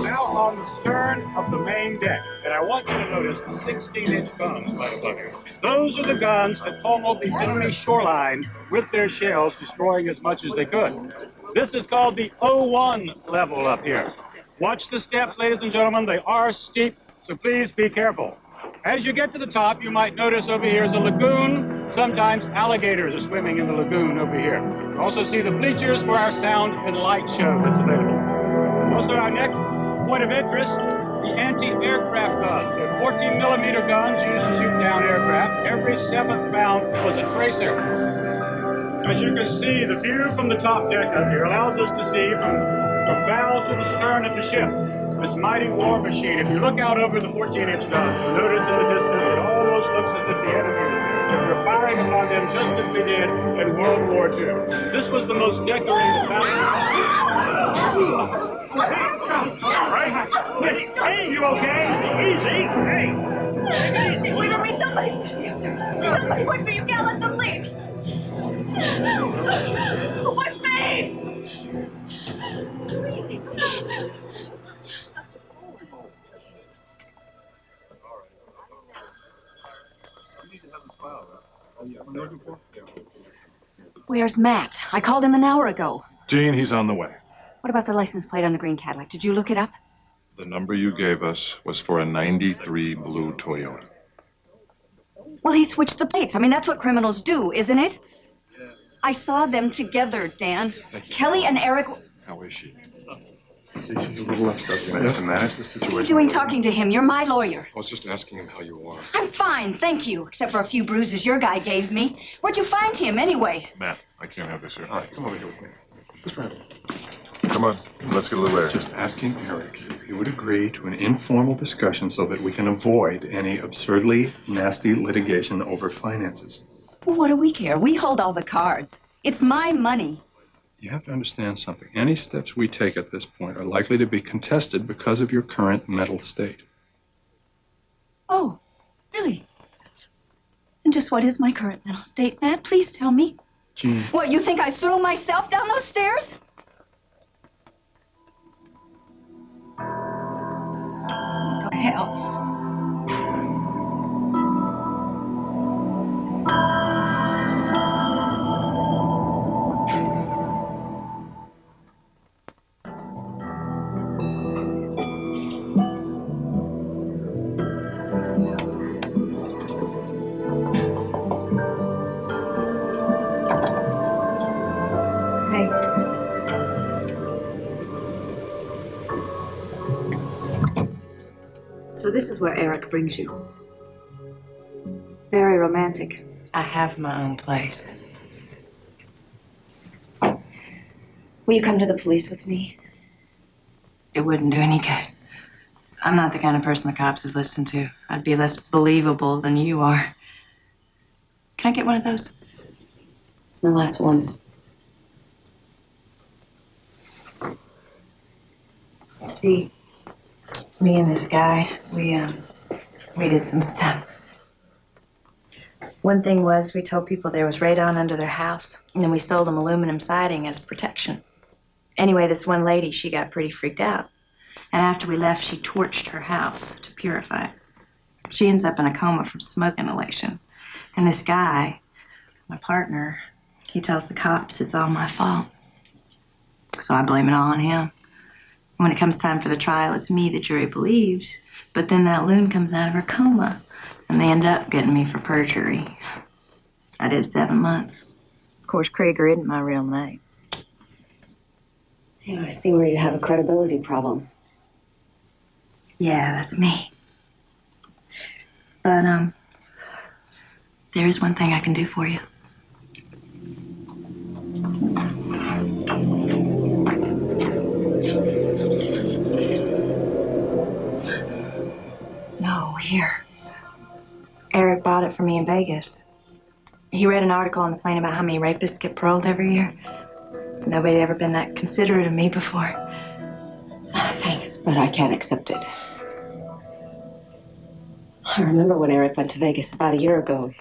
Now on the stern of the main deck, and I want you to notice the 16-inch guns right above you. Those are the guns that pummeled the enemy shoreline with their shells, destroying as much as they could. This is called the 01 level up here. Watch the steps, ladies and gentlemen. They are steep, so please be careful. As you get to the top, you might notice over here is a lagoon. Sometimes alligators are swimming in the lagoon over here. You also see the bleachers for our sound and light show that's available. Also, our next point of interest, the anti-aircraft guns. They're 14-millimeter guns used to shoot down aircraft. Every 7th round was a tracer. As you can see, the view from the top deck up here allows us to see from bow to the stern of the ship this mighty war machine. If you look out over the 14-inch guns, you'll notice in the distance it almost looks as if the enemy were firing upon them just as we did in World War II. This was the most decorated battle. Hey, you okay? Easy. Hey. Wait a minute, somebody. Somebody, wait for you can't let them leave. Watch me. Where's Matt? I called him an hour ago. Jean, he's on the way. What about the license plate on the green Cadillac? Did you look it up? The number you gave us was for a 93 blue Toyota. Well, he switched the plates. I mean, that's what criminals do, isn't it? I saw them together, Dan. Kelly and Eric. How is she? She's a little upset. We're going to have to manage the situation. What are you doing talking to him? You're my lawyer. I was just asking him how you are. I'm fine, thank you. Except for a few bruises your guy gave me. Where'd you find him, anyway? Matt, I can't have this here. All right, come over here with me. Just right. Come on, let's get a little air. Just asking Eric if he would agree to an informal discussion so that we can avoid any absurdly nasty litigation over finances. Well, what do we care? We hold all the cards. It's my money. You have to understand something. Any steps we take at this point are likely to be contested because of your current mental state. Oh, really? And just what is my current mental state, Matt? Please tell me. Jean. What, you think I threw myself down those stairs? Go to hell. this is where Eric brings you. Very romantic. I have my own place. Will you come to the police with me? It wouldn't do any good. I'm not the kind of person the cops would listen to. I'd be less believable than you are. Can I get one of those? It's my last one. See, me and this guy, we did some stuff. One thing was we told people there was radon under their house, and then we sold them aluminum siding as protection. Anyway, this one lady, she got pretty freaked out. And after we left, she torched her house to purify it. She ends up in a coma from smoke inhalation. And this guy, my partner, he tells the cops it's all my fault. So I blame it all on him. When it comes time for the trial, it's me the jury believes. But then that loon comes out of her coma, and they end up getting me for perjury. I did 7 months. Of course, Krieger isn't my real name. You know, I see where you have a credibility problem. Yeah, that's me. But, there is one thing I can do for you. No, here. Eric bought it for me in Vegas. He read an article on the plane about how many rapists get paroled every year. Nobody had ever been that considerate of me before. Thanks, but I can't accept it. I remember when Eric went to Vegas about a year ago.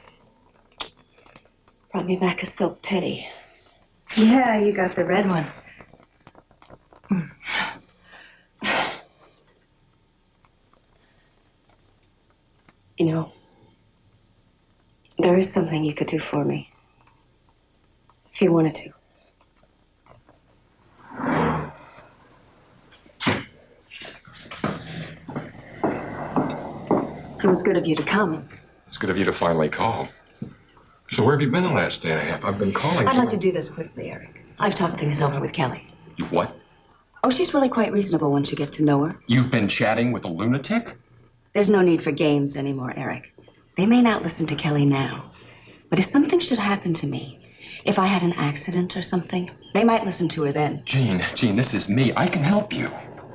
Brought me back a silk teddy. Yeah, you got the red one. You know, there is something you could do for me. If you wanted to. It was good of you to come. It's good of you to finally call. So where have you been the last day and a half? I've been calling I'd you. like to do this quickly, Eric. I've talked things over with Kelly. You what? Oh, she's really quite reasonable once you get to know her. You've been chatting with a lunatic? There's no need for games anymore, Eric. They may not listen to Kelly now, but if something should happen to me, if I had an accident or something, they might listen to her then. Jean, this is me. I can help you.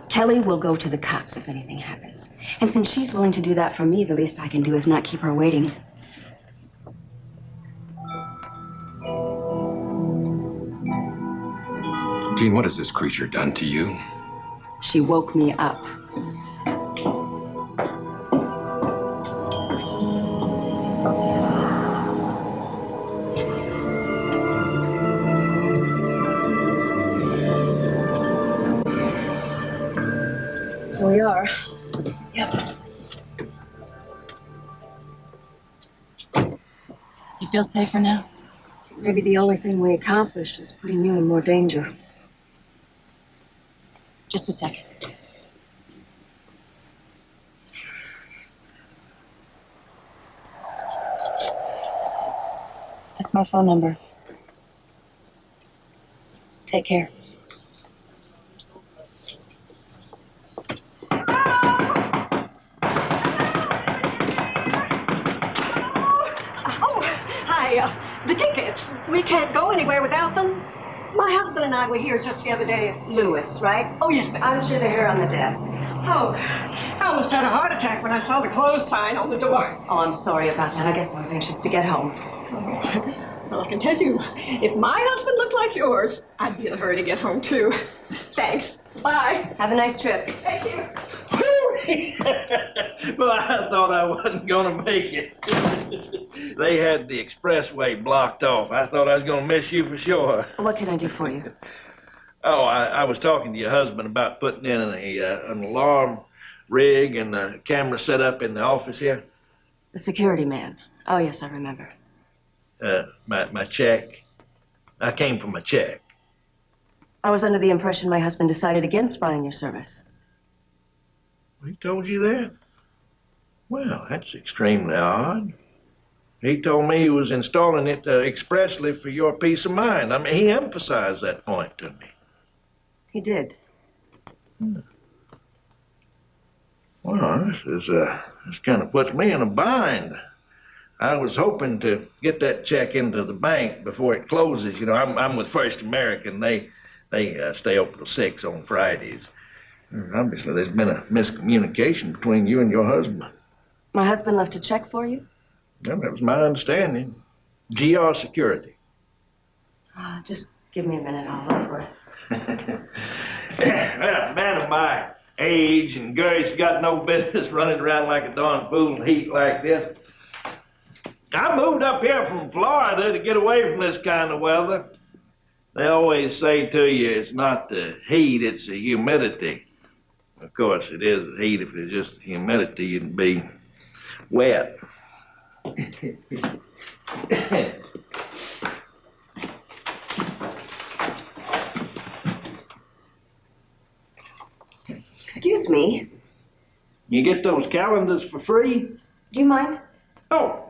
Kelly will go to the cops if anything happens. And since she's willing to do that for me, the least I can do is not keep her waiting. Jean, what has this creature done to you? She woke me up. We are. Yep. You feel safer now? Maybe the only thing we accomplished is putting you in more danger. Just a second. That's my phone number. Take care. The tickets. We can't go anywhere without them. My husband and I were here just the other day. Lewis, right? Oh, yes, ma'am. I'm sure they're here on the desk. Oh, I almost had a heart attack when I saw the closed sign on the door. Oh, I'm sorry about that. I guess I was anxious to get home. Well, I can tell you, if my husband looked like yours, I'd be in a hurry to get home, too. Thanks. Bye. Have a nice trip. Thank you. Well, I thought I wasn't going to make it. They had the expressway blocked off. I thought I was going to miss you for sure. What can I do for you? Oh, I was talking to your husband about putting in an alarm rig and a camera set up in the office here. The security man. Oh, yes, I remember. My check. I came for my check. I was under the impression my husband decided against buying your service. He told you that? Well, that's extremely odd. He told me he was installing it expressly for your peace of mind. I mean, he emphasized that point to me. He did. Well, this kind of puts me in a bind. I was hoping to get that check into the bank before it closes. You know, I'm with First American. They stay open till 6 on Fridays. Obviously, there's been a miscommunication between you and your husband. My husband left a check for you? Well, that was my understanding. GR Security. Just give me a minute. I'll look for it. Well, a man of my age and girth's got no business running around like a darn fool in heat like this. I moved up here from Florida to get away from this kind of weather. They always say to you, it's not the heat, it's the humidity. Of course, it is the heat. If it's just the humidity, you'd be wet. Excuse me. You get those calendars for free? Do you mind? Oh.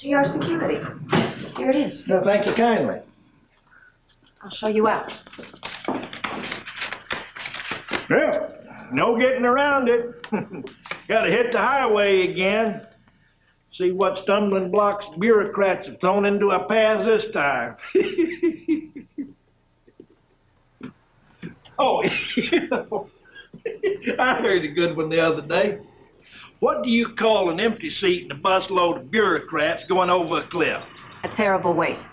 GR Security. Here it is. No, thank you kindly. I'll show you out. Well, no getting around it. Gotta hit the highway again. See what stumbling blocks bureaucrats have thrown into our paths this time. Oh, you know, I heard a good one the other day. What do you call an empty seat in a busload of bureaucrats going over a cliff? A terrible waste.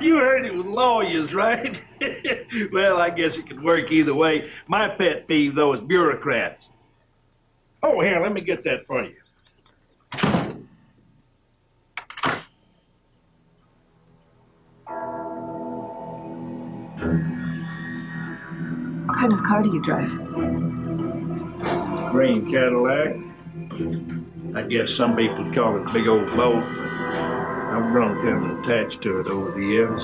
You heard it with lawyers, right? Well, I guess it could work either way. My pet peeve, though, is bureaucrats. Oh, here, let me get that for you. What kind of car do you drive? Green Cadillac. I guess some people call it a big old boat. I've grown kind of attached to it over the years.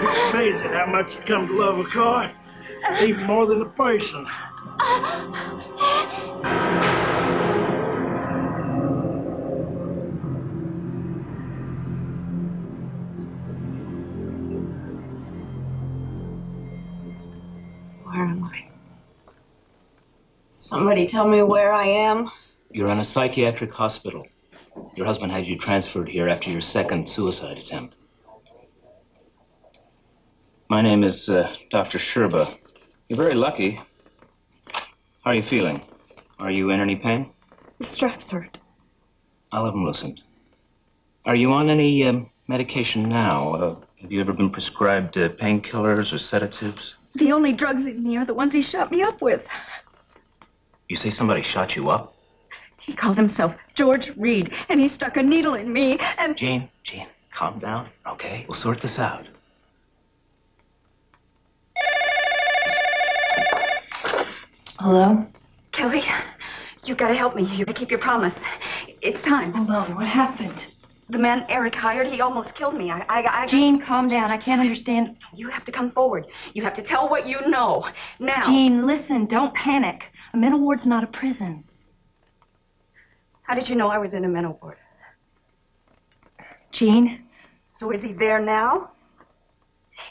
It's amazing how much you come to love a car, even more than a person. Where am I? Somebody tell me where I am. You're in a psychiatric hospital. Your husband had you transferred here after your second suicide attempt. My name is Dr. Sherba. You're very lucky. How are you feeling? Are you in any pain? The straps hurt. I'll have them loosened. Are you on any medication now? Have you ever been prescribed painkillers or sedatives? The only drugs in me are the ones he shot me up with. You say somebody shot you up? He called himself George Reed, and he stuck a needle in me, and... Jean, calm down, okay? We'll sort this out. Hello? Kelly, you gotta help me. You gotta keep your promise. It's time. Hold on, what happened? The man Eric hired, he almost killed me. Jean, calm down. I can't understand. You have to come forward. You have to tell what you know. Now. Jean, listen, don't panic. A mental ward's not a prison. How did you know I was in a mental ward? Jean? So is he there now?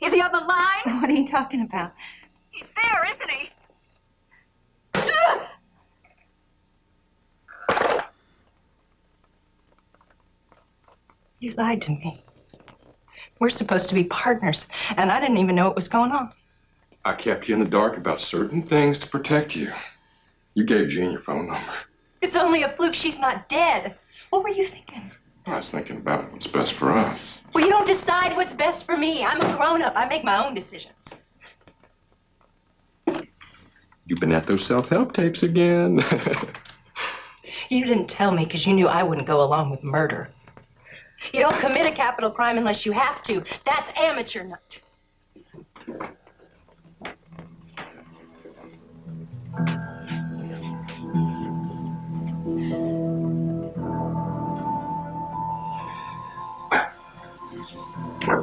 Is he on the line? What are you talking about? He's there, isn't he? You lied to me. We're supposed to be partners, and I didn't even know what was going on. I kept you in the dark about certain things to protect you. You gave Jean your phone number. It's only a fluke. She's not dead. What were you thinking? I was thinking about what's best for us. Well, you don't decide what's best for me. I'm a grown-up. I make my own decisions. You've been at those self-help tapes again. You didn't tell me because you knew I wouldn't go along with murder. You don't commit a capital crime unless you have to. That's amateur night.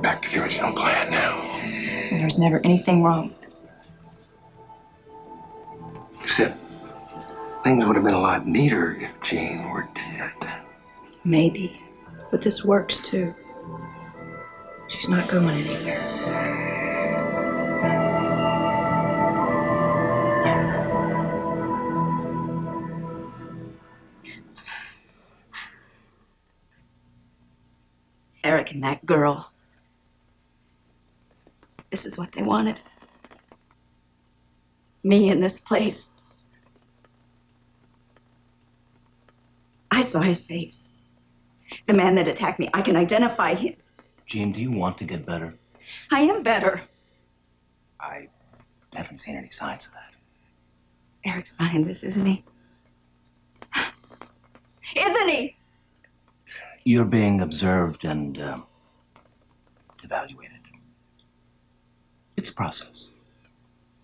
back to the original plan now. And there's never anything wrong. Except things would have been a lot neater if Jean were dead. Maybe. But this works, too. She's not going anywhere. Eric and that girl. This is what they wanted. Me in this place. I saw his face. The man that attacked me. I can identify him. Jean, do you want to get better? I am better. I haven't seen any signs of that. Eric's behind this, isn't he? Isn't he? You're being observed and evaluated. It's a process.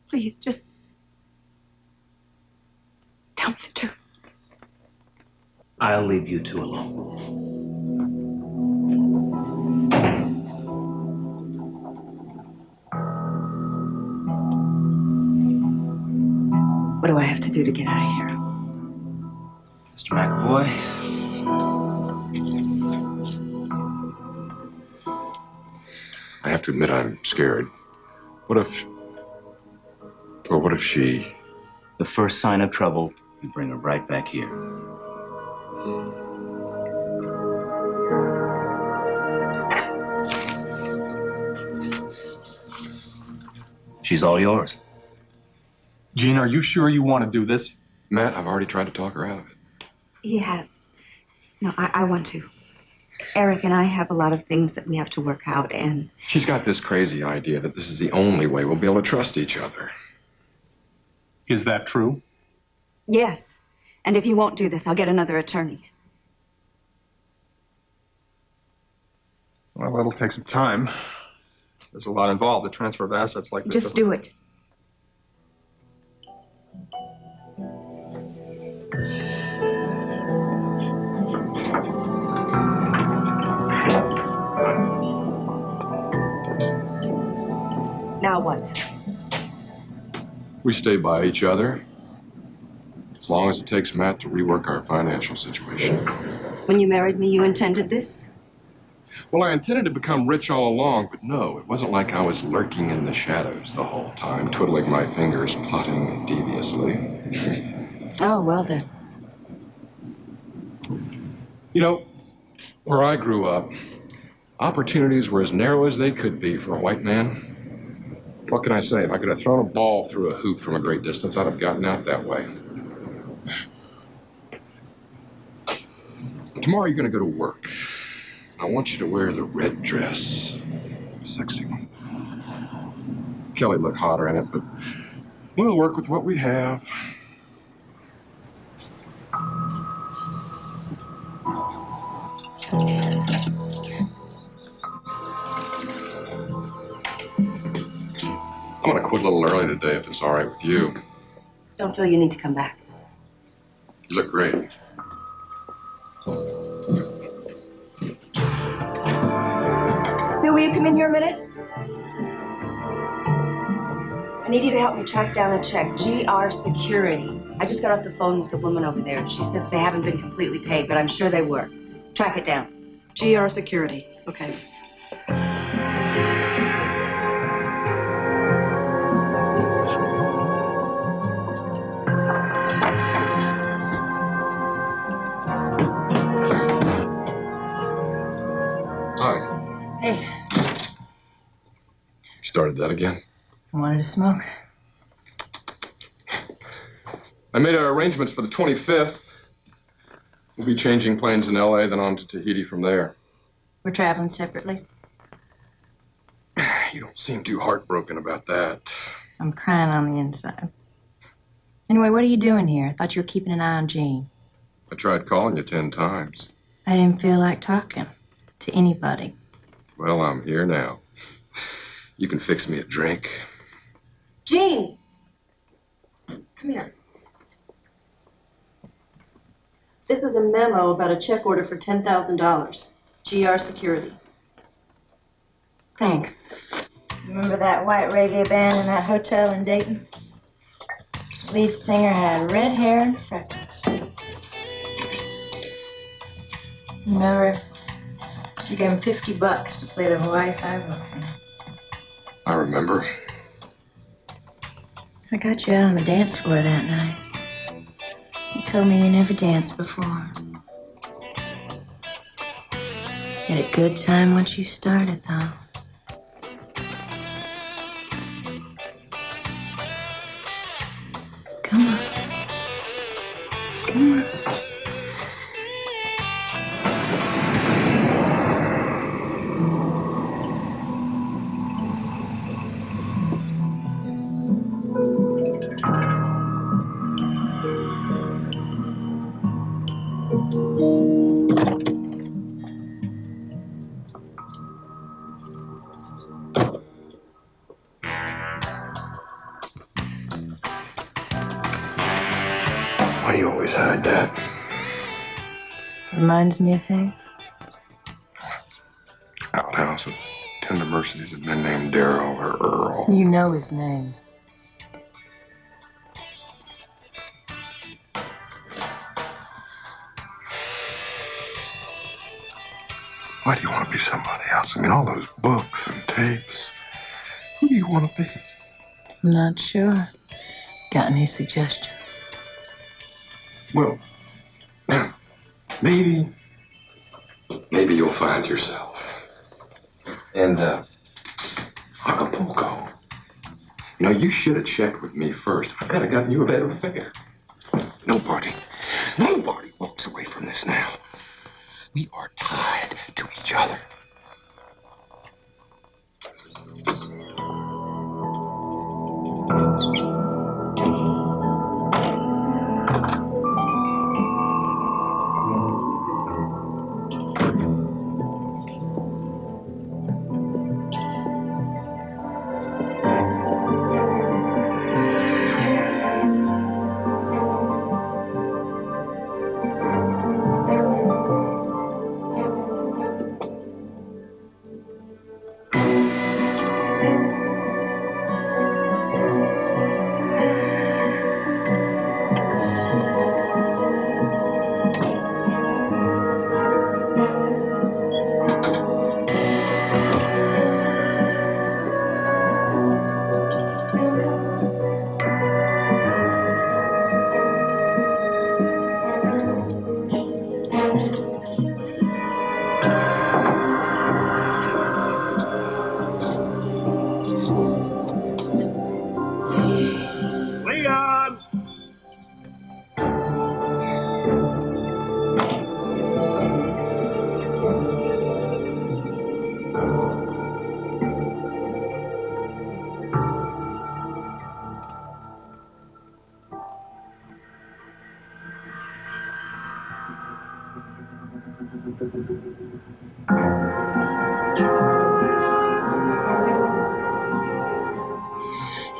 Please, just tell me the truth. I'll leave you two alone. What do I have to do to get out of here? Mr. McAvoy. I have to admit I'm scared. What if she... The first sign of trouble, you bring her right back here. She's all yours. Jean, are you sure you want to do this? Matt, I've already tried to talk her out of it. He has. No, I want to. Eric and I have a lot of things that we have to work out, and... She's got this crazy idea that this is the only way we'll be able to trust each other. Is that true? Yes. And if you won't do this, I'll get another attorney. Well, it'll take some time. There's a lot involved. The transfer of assets like this. Just do it. Now what? We stay by each other. As long as it takes Matt to rework our financial situation. When you married me, you intended this? Well, I intended to become rich all along, but no, it wasn't like I was lurking in the shadows the whole time, twiddling my fingers, plotting deviously. Oh, well then. You know, where I grew up, opportunities were as narrow as they could be for a white man. What can I say? If I could have thrown a ball through a hoop from a great distance, I'd have gotten out that way. Tomorrow you're going to go to work. I want you to wear the red dress. Sexy one. Kelly'd look hotter in it, but we'll work with what we have. I'm going to quit a little early today if it's all right with you. Don't feel you need to come back. You look great. Sue, will you come in here a minute? I need you to help me track down a check. GR Security. I just got off the phone with the woman over there, and she said they haven't been completely paid, but I'm sure they were. Track it down. GR Security. Okay. Hi. Hey, Started that again? I wanted to smoke. I made our arrangements for the 25th. We'll be changing planes in L.A., then on to Tahiti from there. We're traveling separately. You don't seem too heartbroken about that. I'm crying on the inside. Anyway, what are you doing here? I thought you were keeping an eye on Jean. I tried calling you 10 times. I didn't feel like talking to anybody. Well, I'm here now. You can fix me a drink. Jean! Come here. This is a memo about a check order for $10,000. GR Security. Thanks. Remember that white reggae band in that hotel in Dayton? The lead singer had red hair and freckles. Remember, you gave him $50 to play the Hawaii Five-O for me. I remember. I got you out on the dance floor that night. You told me you never danced before. You had a good time once you started, though. Come on. Come on. Why do you always hide that? Reminds me of things. Outhouses, tender mercies have been named Darryl or Earl. You know his name. Why do you want to be somebody else? I mean, all those books and tapes. Who do you want to be? I'm not sure. Got any suggestions? Well, maybe you'll find yourself. And, Acapulco. You know, you should have checked with me first. I could have gotten you a better fare. Nobody walks away from this now. We are tied to each other.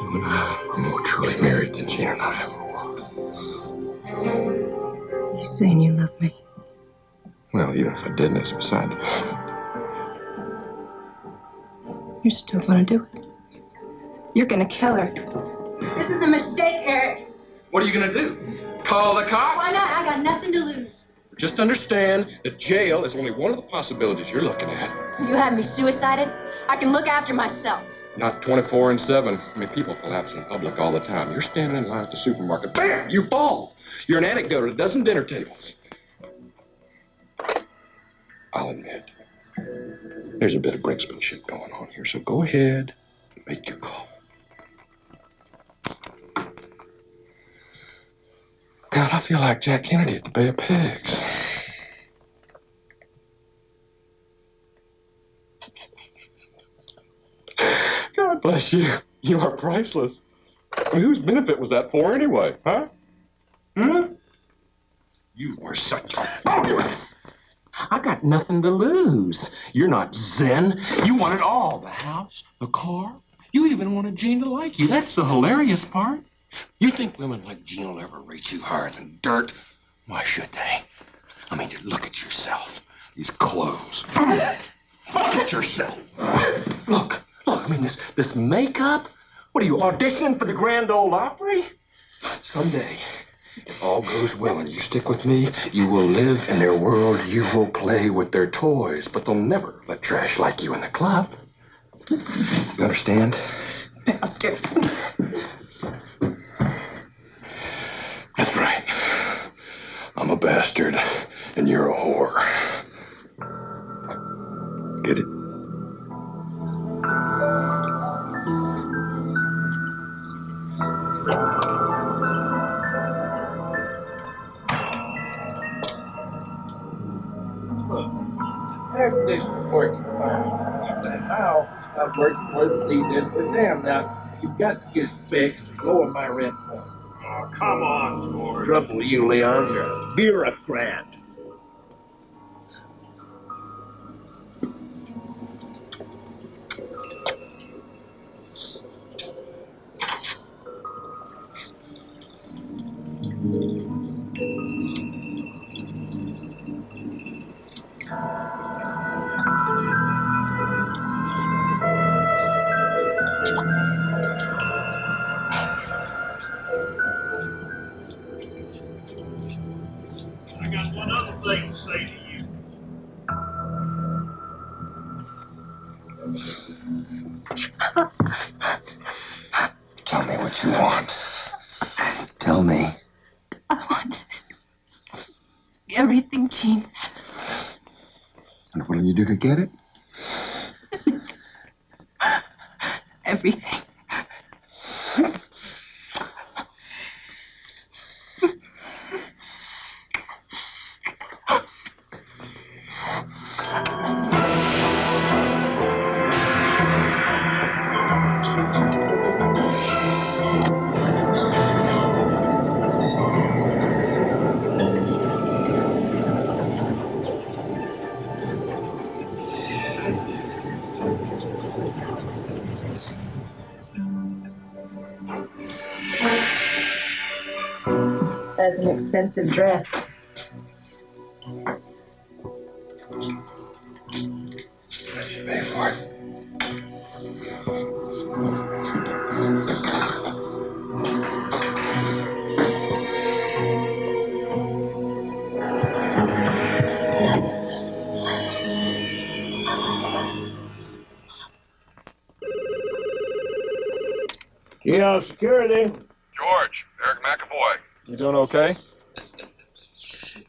You and I are more truly married than Gene and I ever were. You saying you love me? Well, even if I didn't, it's beside the point. You're still gonna do it. You're gonna kill her. This is a mistake, Eric. What are you gonna do? Call the cops? Why not? I got nothing to lose. Just understand that jail is only one of the possibilities you're looking at. You have me suicided? I can look after myself. Not 24/7. I mean, people collapse in public all the time. You're standing in line at the supermarket. Bam! You fall. You're an anecdote at a dozen dinner tables. I'll admit, there's a bit of brinksmanship going on here, so go ahead and make your call. God, I feel like Jack Kennedy at the Bay of Pigs. God bless you. You are priceless. I mean, whose benefit was that for anyway, huh? You were such a bugger. I got nothing to lose. You're not Zen. You want it all. The house, the car. You even wanted Gene to like you. That's the hilarious part. You think women like Gene will ever rate you higher than dirt? Why should they? I mean, look at yourself. These clothes. Look at yourself. Look, I mean, this makeup? What are you, auditioning for the Grand Ole Opry? Someday, if all goes well and you stick with me, you will live in their world, you will play with their toys, but they'll never let trash like you in the club. You understand? Bastard. That's right. I'm a bastard, and you're a whore. Get it? Everything's working fine. My office not working worth a lead in, but damn now, you've got to get it fixed. Lower my rent point. Oh, come on, George. Trouble with you, Leon, you're a bureaucrat. I got one other thing to say to you. Tell me what you want. Tell me. I want everything Jean has. And what will you do to get it? Everything. That's an expensive dress. Pay for it. Yeah, security. George, Eric McAvoy. You doing okay?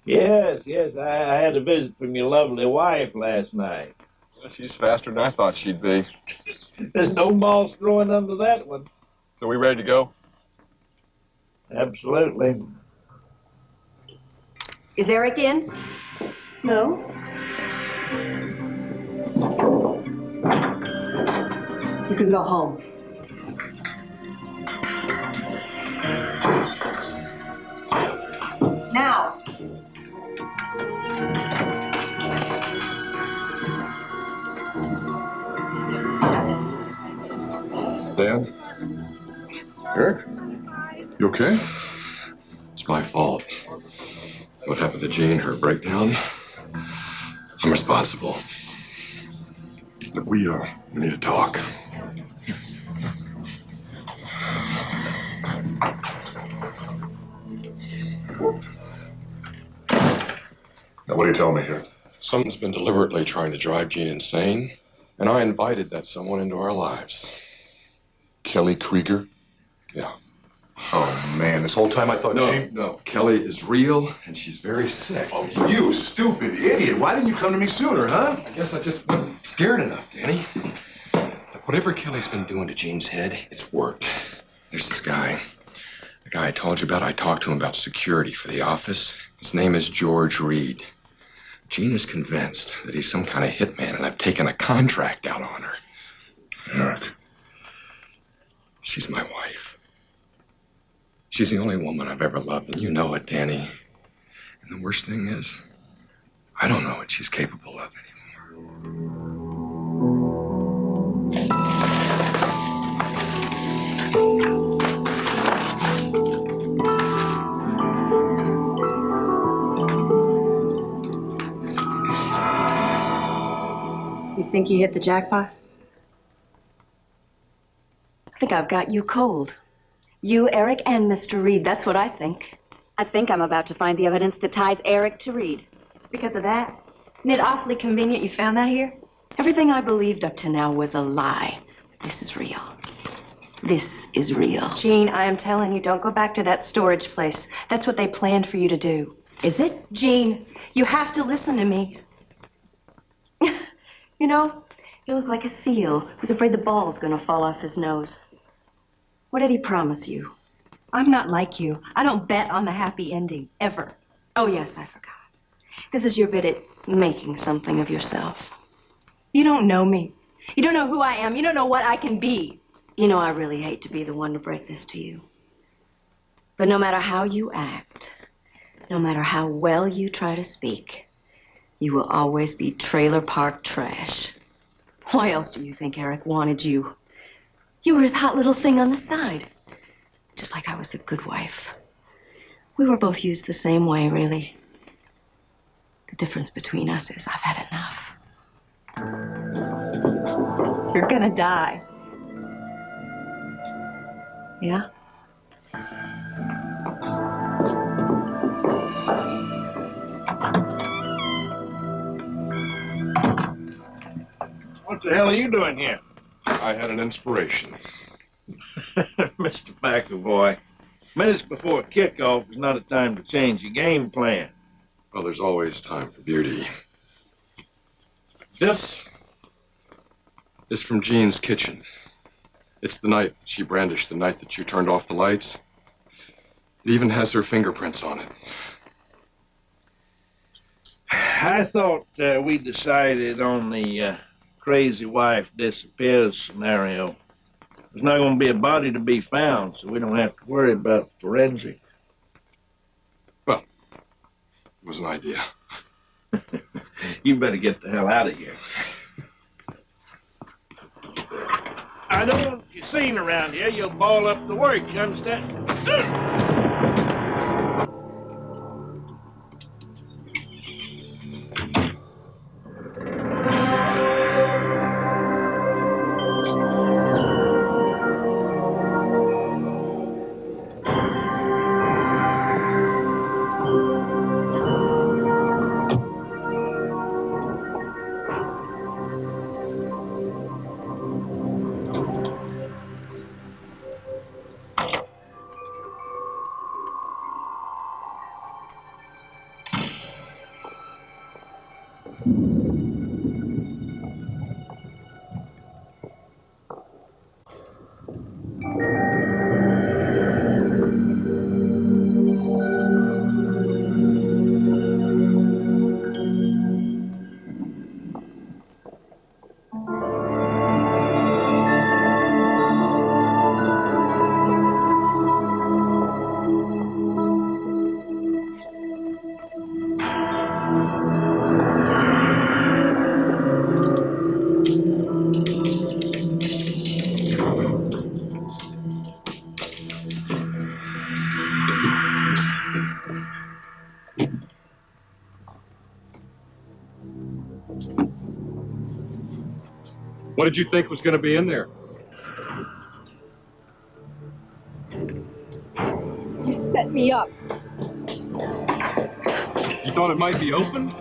Yes, I had a visit from your lovely wife last night. Well, she's faster than I thought she'd be. There's no balls throwing under that one. So we ready to go? Absolutely. Is Eric in? No? You can go home. Now. Dan? Eric? You okay? It's my fault. What happened to Jean, her breakdown? I'm responsible. Look, we need to talk. Now, what are you telling me here? Someone's been deliberately trying to drive Jean insane, and I invited that someone into our lives. Kelly Krieger? Yeah. Oh, man, this whole time I thought Jean... No, Kelly is real, and she's very sick. Oh, you stupid idiot. Why didn't you come to me sooner, huh? I guess I just wasn't scared enough, Danny. Look, whatever Kelly's been doing to Jean's head, it's worked. There's this guy. The guy I told you about, I talked to him about security for the office. His name is George Reed. Jean is convinced that he's some kind of hitman, and I've taken a contract out on her. Eric. She's my wife. She's the only woman I've ever loved, and you know it, Danny. And the worst thing is, I don't know what she's capable of anymore. think you hit the jackpot? I think I've got you cold. You, Eric, and Mr. Reed. That's what I think. I think I'm about to find the evidence that ties Eric to Reed. Because of that? Isn't it awfully convenient you found that here? Everything I believed up to now was a lie. This is real. This is real. Jean, I am telling you, don't go back to that storage place. That's what they planned for you to do. Is it? Jean, you have to listen to me. You know, you look like a seal who's afraid the ball's gonna fall off his nose. What did he promise you? I'm not like you. I don't bet on the happy ending, ever. Oh, yes, I forgot. This is your bit at making something of yourself. You don't know me. You don't know who I am. You don't know what I can be. You know, I really hate to be the one to break this to you. But no matter how you act, no matter how well you try to speak, you will always be trailer park trash. Why else do you think Eric wanted you? You were his hot little thing on the side. Just like I was the good wife. We were both used the same way, really. The difference between us is I've had enough. You're gonna die. Yeah? What the hell are you doing here? I had an inspiration. Mr. McAvoy, minutes before kickoff is not a time to change your game plan. Well, there's always time for beauty. This is from Jean's kitchen. It's the knife she brandished the night that you turned off the lights. It even has her fingerprints on it. I thought we decided on the crazy wife disappears scenario. There's not going to be a body to be found, so we don't have to worry about forensic. Well, it was an idea. You better get the hell out of here. I don't want you seen around here. You'll ball up the work, you understand? What did you think was going to be in there? You set me up. You thought it might be open?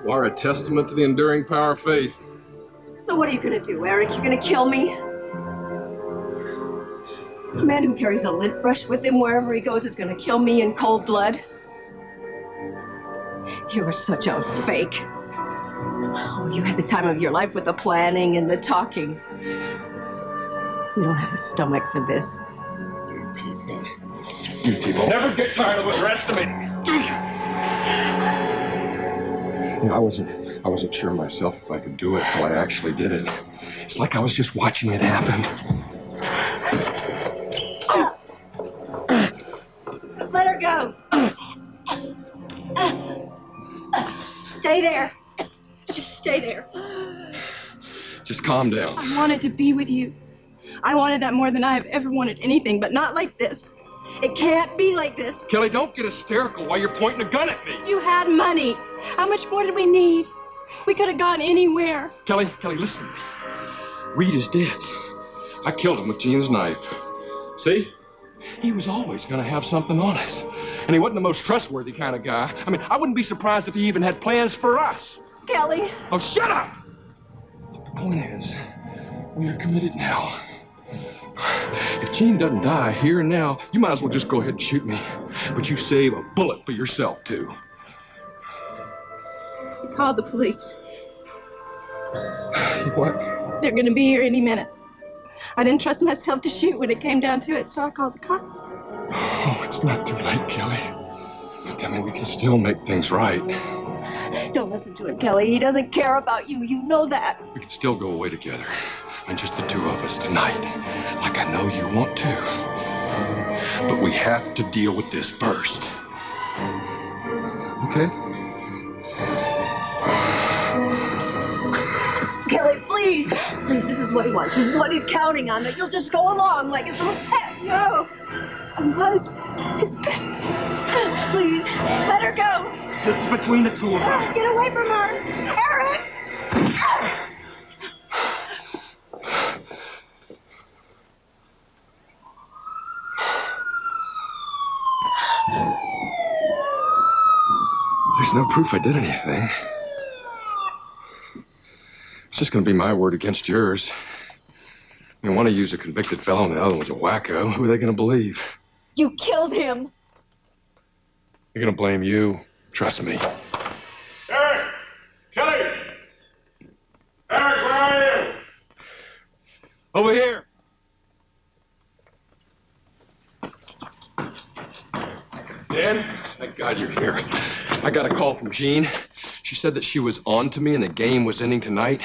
You are a testament to the enduring power of faith. So what are you gonna do, Eric? You're gonna kill me? A man who carries a lint brush with him wherever he goes is gonna kill me in cold blood? You were such a fake. Oh, you had the time of your life with the planning and the talking. You don't have the stomach for this. You people never get tired of underestimating me. You know, I wasn't sure myself if I could do it until I actually did it. It's like I was just watching it happen. Let her go. Stay there. Just stay there. Just calm down. I wanted to be with you. I wanted that more than I have ever wanted anything, but not like this. It can't be like this. Kelly, don't get hysterical while you're pointing a gun at me. You had money. How much more did we need? We could have gone anywhere. Kelly, listen to me. Reed is dead. I killed him with Jean's knife. See? He was always going to have something on us. And he wasn't the most trustworthy kind of guy. I mean, I wouldn't be surprised if he even had plans for us. Kelly. Oh, shut up! The point is, we are committed now. If Jean doesn't die here and now, you might as well just go ahead and shoot me. But you save a bullet for yourself, too. Call the police. What? They're going to be here any minute. I didn't trust myself to shoot when it came down to it, so I called the cops. Oh, it's not too late, Kelly. I mean, we can still make things right. Don't listen to him, Kelly. He doesn't care about you. You know that. We can still go away together. And just the two of us tonight. Like I know you want to. But we have to deal with this first. Okay? Kelly, please. Please, this is what he wants. This is what he's counting on, that you'll just go along like his little pet. No. His pet. Please, let her go. This is between the two of us. Get away from her. Eric! There's no proof I did anything. It's just going to be my word against yours. I mean, one of you's a convicted felon and the other one's a wacko. Who are they going to believe? You killed him. They're going to blame you. Trust me. Eric! Kelly! Eric, where are you? Over here. Dan, thank God you're here. I got a call from Jean. She said that she was on to me and the game was ending tonight.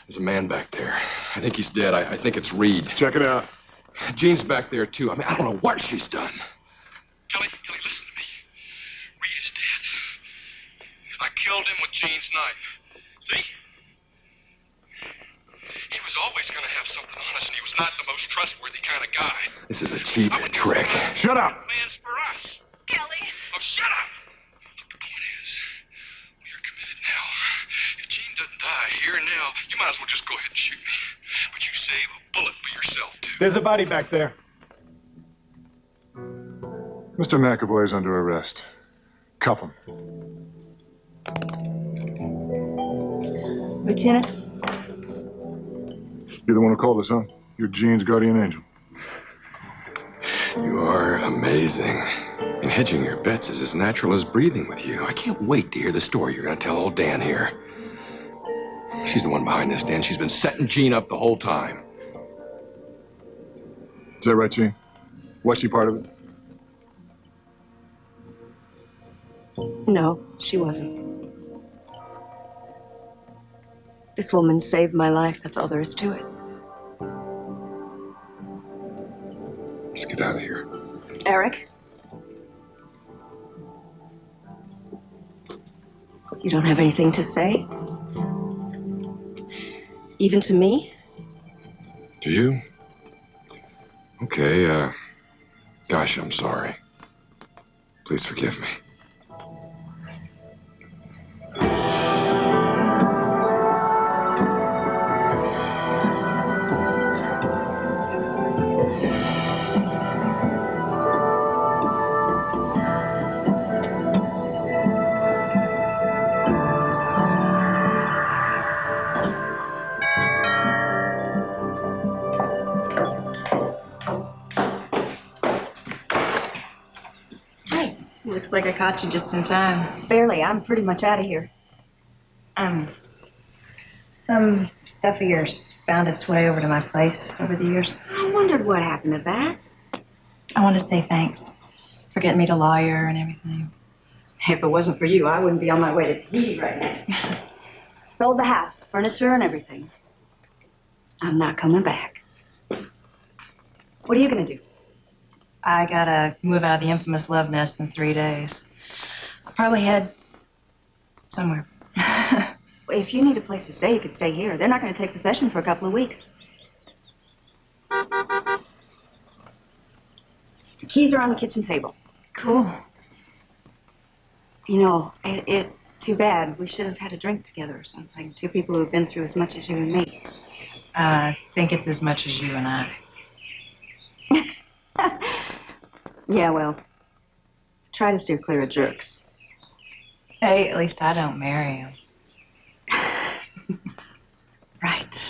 There's a man back there. I think he's dead. I think it's Reed. Check it out. Jean's back there, too. I mean, I don't know what she's done. Kelly, listen to me. Reed is dead. I killed him with Jean's knife. See? He was always going to have something on us, and he was not the most trustworthy kind of guy. This is a cheap trick. Shut up. Plans for us. Kelly. Oh, shut up. Look, the point is, we are committed now. If Jean doesn't die here and now, you might as well just go ahead and shoot me. But you save a bullet for yourself, too. There's a body back there. Mr. McAvoy is under arrest. Cuff him. Lieutenant? You're the one who called us, huh? You're Jean's guardian angel. You are amazing. And hedging your bets is as natural as breathing with you. I can't wait to hear the story you're going to tell old Dan here. She's the one behind this, Dan. She's been setting Jean up the whole time. Is that right, Jean? Was she part of it? No, she wasn't. This woman saved my life. That's all there is to it. Let's get out of here. Eric? You don't have anything to say? Even to me? Do you? Okay, gosh, I'm sorry. Please forgive me. Looks like I caught you just in time. Barely. I'm pretty much out of here. Some stuff of yours found its way over to my place over the years. I wondered what happened to that. I want to say thanks for getting me to lawyer and everything. If it wasn't for you, I wouldn't be on my way to Tahiti right now. Sold the house, furniture, and everything. I'm not coming back. What are you going to do? I gotta move out of the infamous love nest in 3 days. I'll probably head somewhere. If you need a place to stay, you could stay here. They're not going to take possession for a couple of weeks. The keys are on the kitchen table. Cool. You know, it's Too bad. We should have had a drink together or something. Two people who've been through as much as you and me. I think it's as much as you and I. Yeah, well, try to steer clear of jerks. Hey, at least I don't marry him. Right.